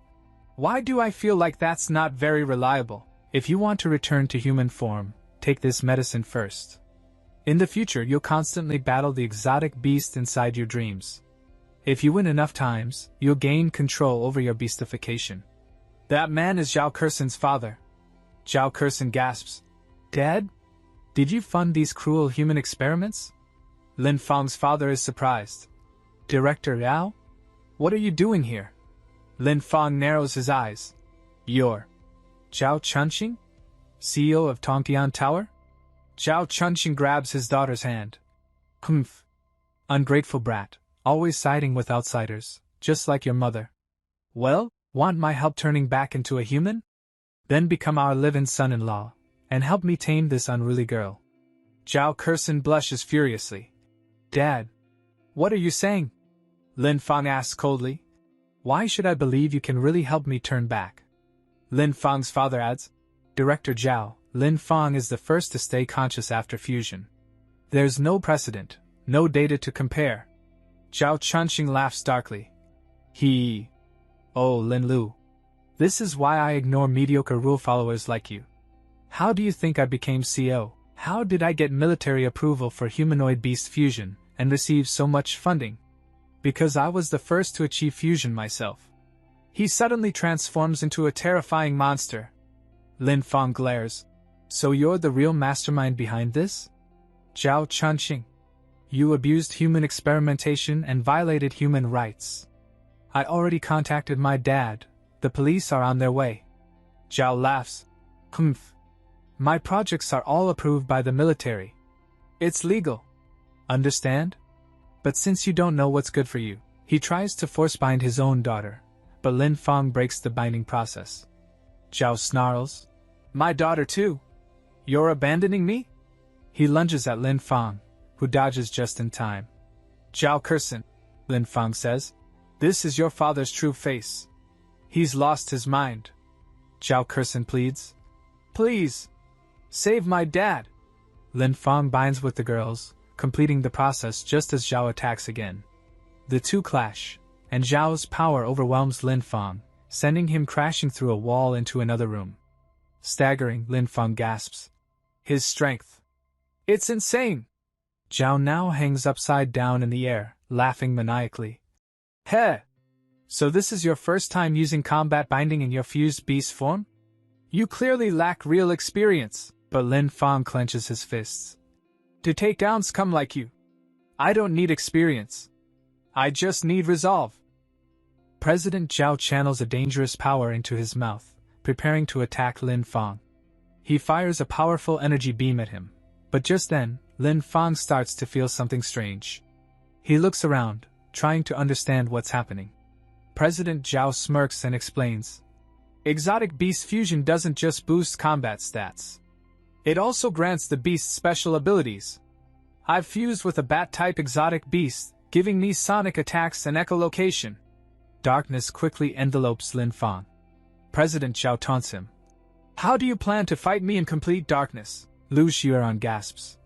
Why do I feel like that's not very reliable? If you want to return to human form, take this medicine first. In the future, you'll constantly battle the exotic beast inside your dreams. If you win enough times, you'll gain control over your beastification. That man is Zhao Curson's father. Zhao Curson gasps. Dad? Did you fund these cruel human experiments? Lin Fang's father is surprised. Director Yao? What are you doing here? Lin Fang narrows his eyes. You're Zhao Chunxing? CEO of Tongtian Tower? Zhao Chunxing grabs his daughter's hand. Humph. Ungrateful brat, always siding with outsiders, just like your mother. Well, want my help turning back into a human? Then become our live-in son-in-law, and help me tame this unruly girl. Zhao Curson blushes furiously. Dad, what are you saying? Lin Fang asks coldly. Why should I believe you can really help me turn back? Lin Fang's father adds. Director Zhao, Lin Fang is the first to stay conscious after fusion. There's no precedent, no data to compare. Zhao Chunxing laughs darkly. Oh, Lin Lu. This is why I ignore mediocre rule followers like you. How do you think I became CEO? How did I get military approval for humanoid beast fusion and receive so much funding? Because I was the first to achieve fusion myself. He suddenly transforms into a terrifying monster. Lin Fang glares. So you're the real mastermind behind this? Zhao Chunxing. You abused human experimentation and violated human rights. I already contacted my dad. The police are on their way. Zhao laughs. Humph. My projects are all approved by the military. It's legal. Understand? But since you don't know what's good for you, he tries to force bind his own daughter, but Lin Fang breaks the binding process. Zhao snarls. My daughter too? You're abandoning me? He lunges at Lin Fang, who dodges just in time. Zhao Curson, Lin Fang says. This is your father's true face. He's lost his mind. Zhao Curson pleads. Please. Save my dad. Lin Fang binds with the girls, completing the process just as Zhao attacks again. The two clash, and Zhao's power overwhelms Lin Fang, sending him crashing through a wall into another room. Staggering, Lin Fang gasps. His strength. It's insane! Zhao now hangs upside down in the air, laughing maniacally. Heh! So this is your first time using combat binding in your fused beast form? You clearly lack real experience, but Lin Fang clenches his fists. To take down scum like you, I don't need experience. I just need resolve. President Zhao channels a dangerous power into his mouth, preparing to attack Lin Fang. He fires a powerful energy beam at him, but just then, Lin Fang starts to feel something strange. He looks around, trying to understand what's happening. President Zhao smirks and explains. Exotic beast fusion doesn't just boost combat stats. It also grants the beast special abilities. I've fused with a bat-type exotic beast, giving me sonic attacks and echolocation. Darkness quickly envelopes Lin Fang. President Zhao taunts him. How do you plan to fight me in complete darkness? Lu Xiaoran gasps.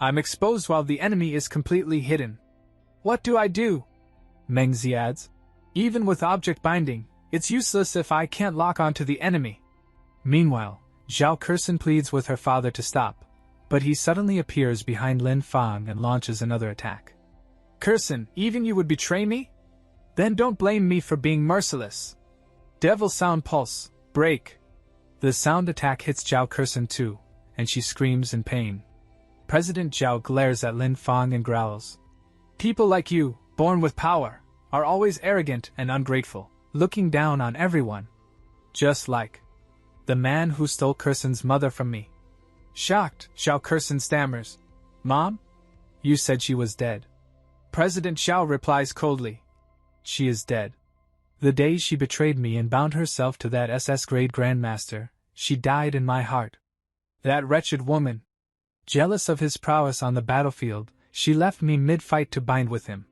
I'm exposed while the enemy is completely hidden. What do I do? Meng Zi adds. Even with object binding, it's useless if I can't lock onto the enemy. Meanwhile, Zhao Kersen pleads with her father to stop, but he suddenly appears behind Lin Fang and launches another attack. Kersen, even you would betray me? Then don't blame me for being merciless. Devil Sound Pulse, break. The sound attack hits Zhao Kersen too, and she screams in pain. President Zhao glares at Lin Fang and growls. People like you, born with power, are always arrogant and ungrateful, looking down on everyone. Just like the man who stole Kersen's mother from me. Shocked, Zhao Kersen stammers. Mom? You said she was dead. President Zhao replies coldly. She is dead. The day she betrayed me and bound herself to that SS-grade Grandmaster, she died in my heart. That wretched woman. Jealous of his prowess on the battlefield, she left me mid-fight to bind with him.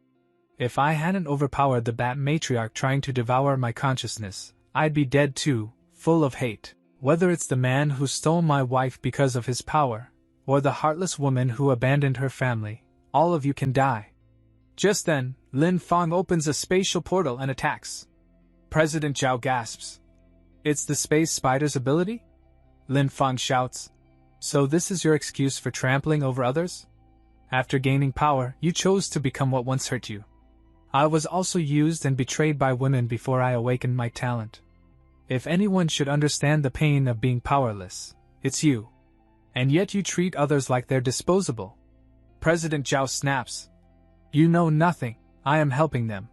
If I hadn't overpowered the Bat Matriarch trying to devour my consciousness, I'd be dead too, full of hate. Whether it's the man who stole my wife because of his power, or the heartless woman who abandoned her family, all of you can die. Just then, Lin Fang opens a spatial portal and attacks. President Zhao gasps. It's the space spider's ability? Lin Fang shouts. So this is your excuse for trampling over others? After gaining power, you chose to become what once hurt you. I was also used and betrayed by women before I awakened my talent. If anyone should understand the pain of being powerless, it's you. And yet you treat others like they're disposable. President Zhao snaps. You know nothing, I am helping them.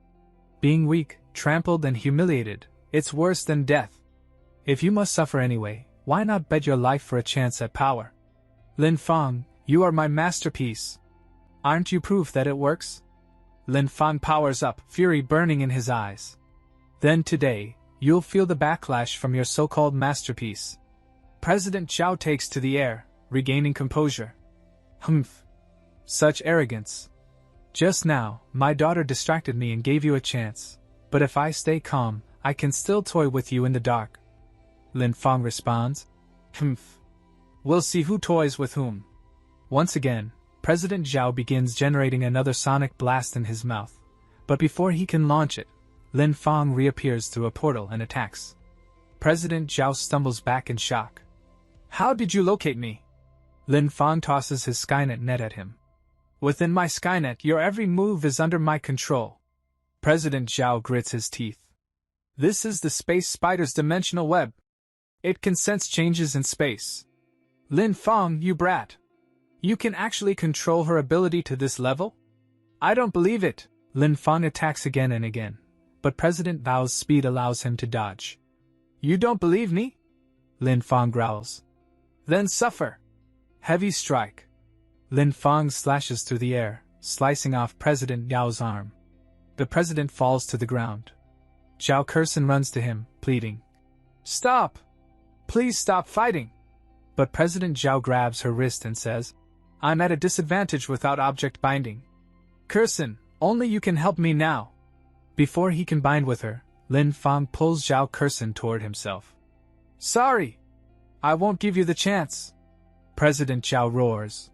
Being weak, trampled and humiliated, it's worse than death. If you must suffer anyway, why not bet your life for a chance at power? Lin Fang, you are my masterpiece. Aren't you proof that it works? Lin Fang powers up, fury burning in his eyes. Then today, you'll feel the backlash from your so-called masterpiece. President Zhao takes to the air, regaining composure. Humph. Such arrogance. Just now, my daughter distracted me and gave you a chance, but if I stay calm, I can still toy with you in the dark. Lin Fang responds. Humph. We'll see who toys with whom. Once again, President Zhao begins generating another sonic blast in his mouth, but before he can launch it, Lin Fang reappears through a portal and attacks. President Zhao stumbles back in shock. How did you locate me? Lin Fang tosses his Skynet net at him. Within my Skynet, your every move is under my control. President Zhao grits his teeth. This is the space spider's dimensional web. It can sense changes in space. Lin Fang, you brat. You can actually control her ability to this level? I don't believe it. Lin Fang attacks again and again, but President Bao's speed allows him to dodge. You don't believe me? Lin Fang growls. Then suffer. Heavy strike. Lin Fang slashes through the air, slicing off President Yao's arm. The president falls to the ground. Zhao Kersen runs to him, pleading. Stop! Please stop fighting! But President Zhao grabs her wrist and says, I'm at a disadvantage without object binding. Kersen, only you can help me now. Before he can bind with her, Lin Fang pulls Zhao Kersen toward himself. Sorry! I won't give you the chance. President Zhao roars.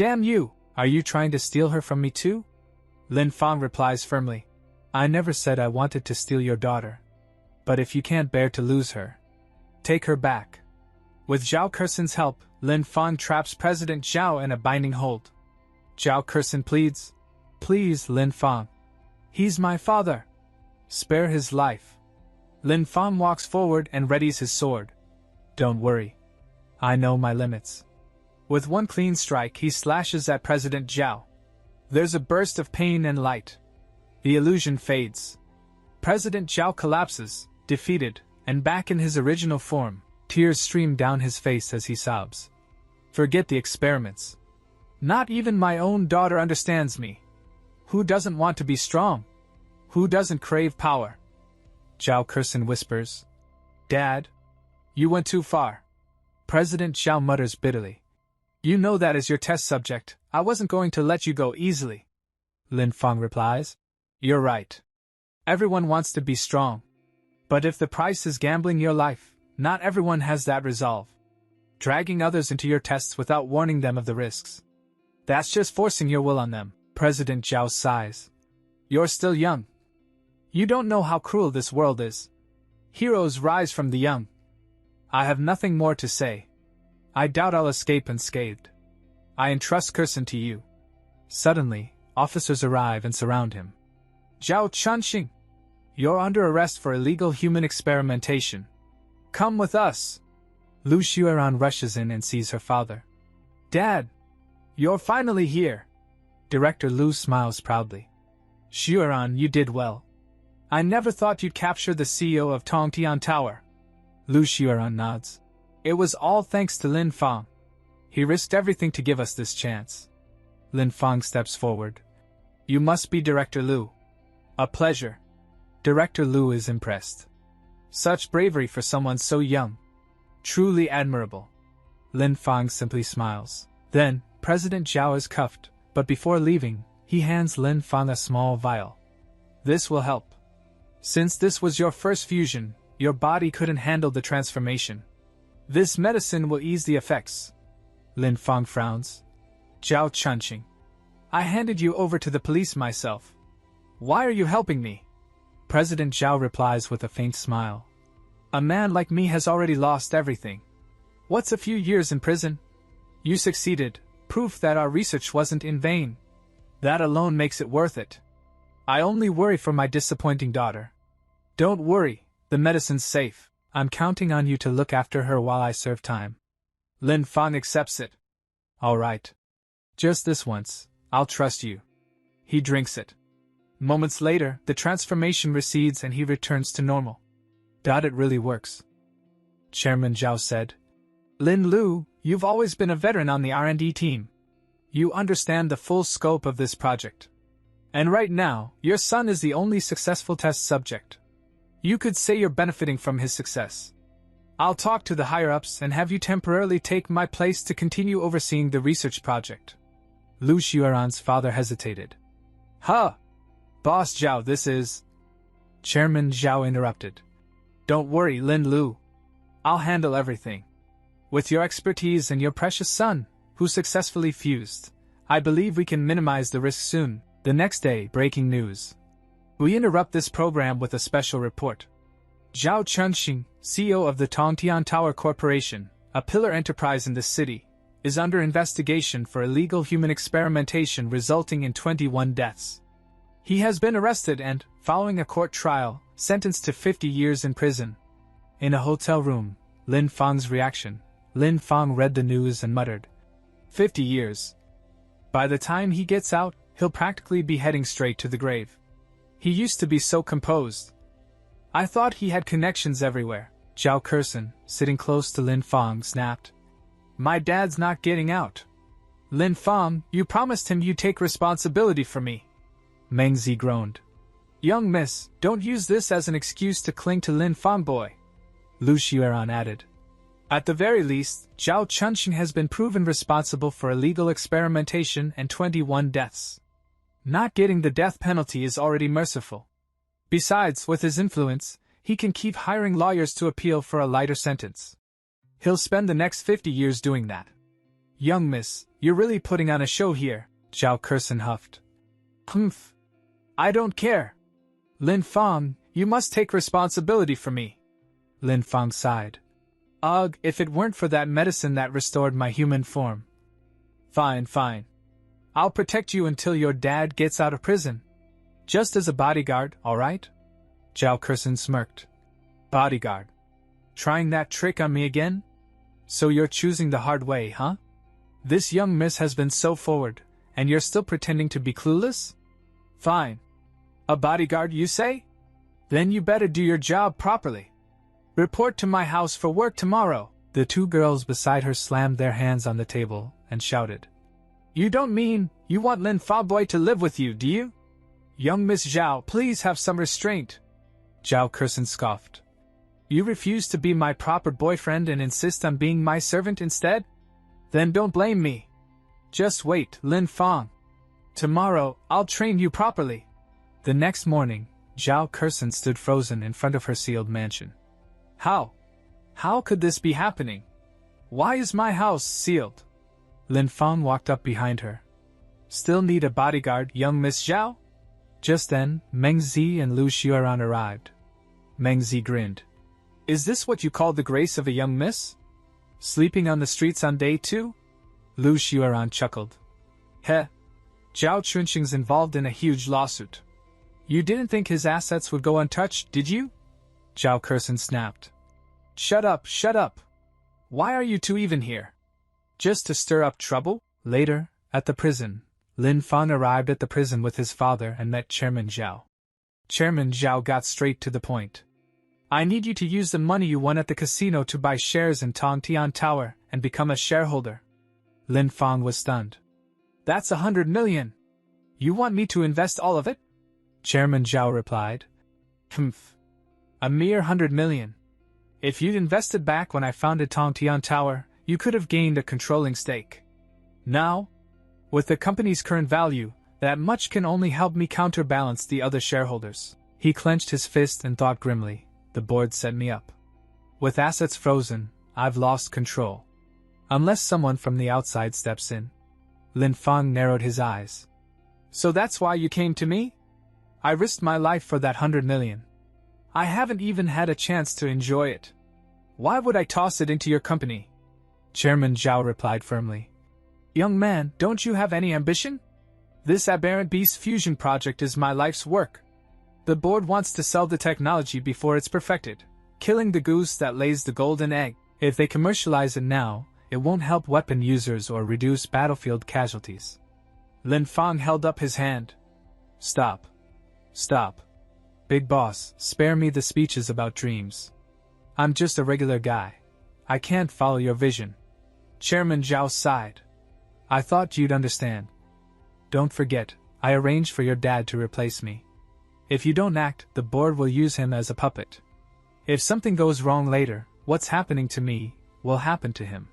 Damn you, are you trying to steal her from me too? Lin Fang replies firmly. I never said I wanted to steal your daughter. But if you can't bear to lose her, take her back. With Zhao Kersen's help, Lin Fang traps President Zhao in a binding hold. Zhao Kersen pleads, Please, Lin Fang. He's my father. Spare his life. Lin Fang walks forward and readies his sword. Don't worry. I know my limits. With one clean strike, he slashes at President Zhao. There's a burst of pain and light. The illusion fades. President Zhao collapses, defeated, and back in his original form. Tears stream down his face as he sobs. Forget the experiments. Not even my own daughter understands me. Who doesn't want to be strong? Who doesn't crave power? Zhao Kersen whispers. Dad, you went too far. President Zhao mutters bitterly. You know that as your test subject, I wasn't going to let you go easily. Lin Fang replies. You're right. Everyone wants to be strong. But if the price is gambling your life, not everyone has that resolve. Dragging others into your tests without warning them of the risks. That's just forcing your will on them. President Zhao sighs. You're still young. You don't know how cruel this world is. Heroes rise from the young. I have nothing more to say. I doubt I'll escape unscathed. I entrust Kersen to you. Suddenly, officers arrive and surround him. Zhao Chunxing, you're under arrest for illegal human experimentation. Come with us. Lu Xueran rushes in and sees her father. Dad, you're finally here. Director Lu smiles proudly. Xueran, you did well. I never thought you'd capture the CEO of Tongtian Tower. Lu Xueran nods. It was all thanks to Lin Fang. He risked everything to give us this chance. Lin Fang steps forward. You must be Director Lu. A pleasure. Director Lu is impressed. Such bravery for someone so young. Truly admirable. Lin Fang simply smiles. Then, President Zhao is cuffed, but before leaving, he hands Lin Fang a small vial. This will help. Since this was your first fusion, your body couldn't handle the transformation. This medicine will ease the effects. Lin Fang frowns. Zhao Chunxing. I handed you over to the police myself. Why are you helping me? President Zhao replies with a faint smile. A man like me has already lost everything. What's a few years in prison? You succeeded, proof that our research wasn't in vain. That alone makes it worth it. I only worry for my disappointing daughter. Don't worry, the medicine's safe. I'm counting on you to look after her while I serve time. Lin Fang accepts it. All right. Just this once, I'll trust you. He drinks it. Moments later, the transformation recedes and he returns to normal. It really works. Chairman Zhao said. Lin Lu, you've always been a veteran on the R&D team. You understand the full scope of this project. And right now, your son is the only successful test subject. You could say you're benefiting from his success. I'll talk to the higher-ups and have you temporarily take my place to continue overseeing the research project. Lu Xueran's father hesitated. Huh! Boss Zhao, this is... Chairman Zhao interrupted. Don't worry, Lin Lu. I'll handle everything. With your expertise and your precious son, who successfully fused, I believe we can minimize the risk soon. The next day, breaking news. We interrupt this program with a special report. Zhao Chunxing, CEO of the Tongtian Tower Corporation, a pillar enterprise in the city, is under investigation for illegal human experimentation resulting in 21 deaths. He has been arrested and, following a court trial, sentenced to 50 years in prison. In a hotel room, Lin Fang's reaction. Lin Fang read the news and muttered, 50 years. By the time he gets out, he'll practically be heading straight to the grave. He used to be so composed. I thought he had connections everywhere. Zhao Kersen, sitting close to Lin Fang, snapped. My dad's not getting out. Lin Fang, you promised him you'd take responsibility for me. Meng Zi groaned. Young miss, don't use this as an excuse to cling to Lin Fang boy. Lu Xueran added. At the very least, Zhao Chunxing has been proven responsible for illegal experimentation and 21 deaths. Not getting the death penalty is already merciful. Besides, with his influence, he can keep hiring lawyers to appeal for a lighter sentence. He'll spend the next 50 years doing that. Young miss, You're really putting on a show here, Zhao Kersen huffed. Humph. I don't care. Lin Fang, you must take responsibility for me. Lin Fang sighed. Ugh, if it weren't for that medicine that restored my human form. Fine, fine. I'll protect you until your dad gets out of prison. Just as a bodyguard, alright? Zhao Kersen smirked. Bodyguard. Trying that trick on me again? So you're choosing the hard way, huh? This young miss has been so forward, and you're still pretending to be clueless? Fine. A bodyguard, you say? Then you better do your job properly. Report to my house for work tomorrow. The two girls beside her slammed their hands on the table and shouted. You don't mean you want Lin Fa boy to live with you, do you? Young Miss Zhao, please have some restraint. Zhao Kersen scoffed. You refuse to be my proper boyfriend and insist on being my servant instead? Then don't blame me. Just wait, Lin Fang. Tomorrow, I'll train you properly. The next morning, Zhao Kersen stood frozen in front of her sealed mansion. How? How could this be happening? Why is my house sealed? Lin Fang walked up behind her. Still need a bodyguard, young Miss Zhao? Just then, Meng Zi and Lu Xueran arrived. Meng Zi grinned. Is this what you call the grace of a young miss? Sleeping on the streets on day 2? Lu Xueran chuckled. Heh. Zhao Chunqing's involved in a huge lawsuit. You didn't think his assets would go untouched, did you? Zhao Kersen snapped. Shut up, shut up. Why are you two even here? Just to stir up trouble? Later, at the prison, Lin Fang arrived at the prison with his father and met Chairman Zhao. Chairman Zhao got straight to the point. I need you to use the money you won at the casino to buy shares in Tongtian Tower and become a shareholder. Lin Fang was stunned. That's 100 million. You want me to invest all of it? Chairman Zhao replied. Humph. A mere 100 million. If you'd invested back when I founded Tongtian Tower, you could have gained a controlling stake. Now, with the company's current value, that much can only help me counterbalance the other shareholders. He clenched his fist and thought grimly. The board set me up. With assets frozen, I've lost control. Unless someone from the outside steps in. Lin Fang narrowed his eyes. So that's why you came to me? I risked my life for that 100 million. I haven't even had a chance to enjoy it. Why would I toss it into your company? Chairman Zhao replied firmly. Young man, don't you have any ambition? This aberrant beast fusion project is my life's work. The board wants to sell the technology before it's perfected, killing the goose that lays the golden egg. If they commercialize it now, it won't help weapon users or reduce battlefield casualties. Lin Fang held up his hand. Stop. Stop. Big boss, spare me the speeches about dreams. I'm just a regular guy. I can't follow your vision. Chairman Zhao sighed. I thought you'd understand. Don't forget, I arranged for your dad to replace me. If you don't act, the board will use him as a puppet. If something goes wrong later, what's happening to me will happen to him.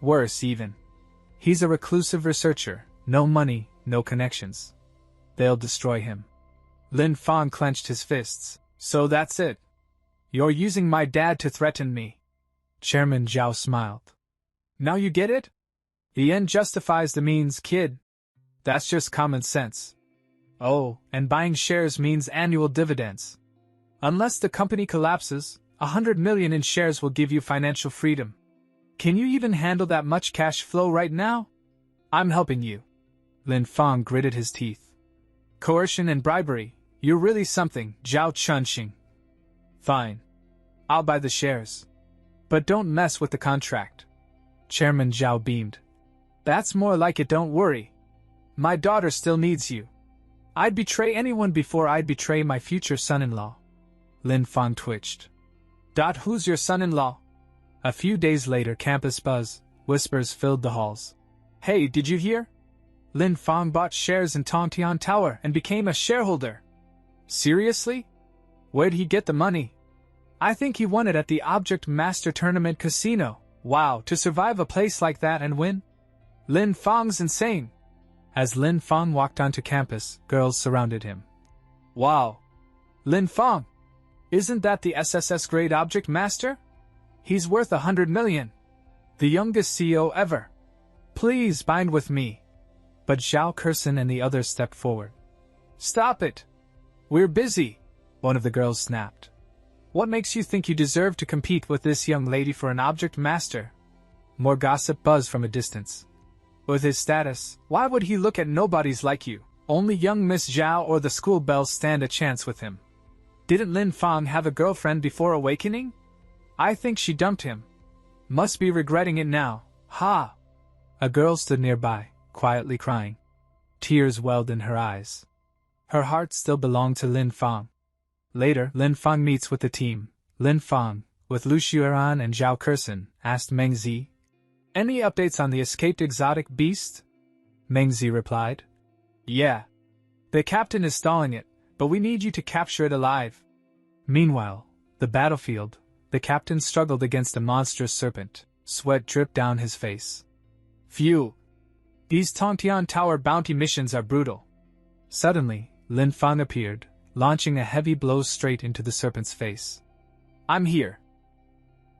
Worse even. He's a reclusive researcher, no money, no connections. They'll destroy him. Lin Fang clenched his fists. So that's it. You're using my dad to threaten me. Chairman Zhao smiled. Now you get it? The end justifies the means, kid. That's just common sense. Oh, and buying shares means annual dividends. Unless the company collapses, 100 million in shares will give you financial freedom. Can you even handle that much cash flow right now? I'm helping you. Lin Fang gritted his teeth. Coercion and bribery, you're really something, Zhao Chunqing. Fine. I'll buy the shares. But don't mess with the contract. Chairman Zhao beamed. That's more like it, don't worry. My daughter still needs you. I'd betray anyone before I'd betray my future son-in-law. Lin Fang twitched. Who's your son-in-law? A few days later, campus buzz, whispers filled the halls. Hey, did you hear? Lin Fang bought shares in Tongtian Tower and became a shareholder. Seriously? Where'd he get the money? I think he won it at the Object Master Tournament Casino. Wow, to survive a place like that and win? Lin Fang's insane. As Lin Fang walked onto campus, girls surrounded him. Wow. Lin Fang. Isn't that the SSS grade Object Master? He's worth 100 million. The youngest CEO ever. Please bind with me. But Zhao Kersen and the others stepped forward. Stop it! We're busy, one of the girls snapped. What makes you think you deserve to compete with this young lady for an object master? More gossip buzzed from a distance. With his status, why would he look at nobodies like you? Only young Miss Zhao or the school bells stand a chance with him. Didn't Lin Fang have a girlfriend before awakening? I think she dumped him. Must be regretting it now. Ha! A girl stood nearby, quietly crying. Tears welled in her eyes. Her heart still belonged to Lin Fang. Later, Lin Fang meets with the team. Lin Fang, with Lu Xueran and Zhao Kersen, asked Meng Zi. Any updates on the escaped exotic beast? Meng Zi replied. Yeah. The captain is stalling it, but we need you to capture it alive. Meanwhile, the battlefield, the captain struggled against a monstrous serpent. Sweat dripped down his face. Phew. These Tongtian Tower bounty missions are brutal. Suddenly, Lin Fang appeared, launching a heavy blow straight into the serpent's face. I'm here.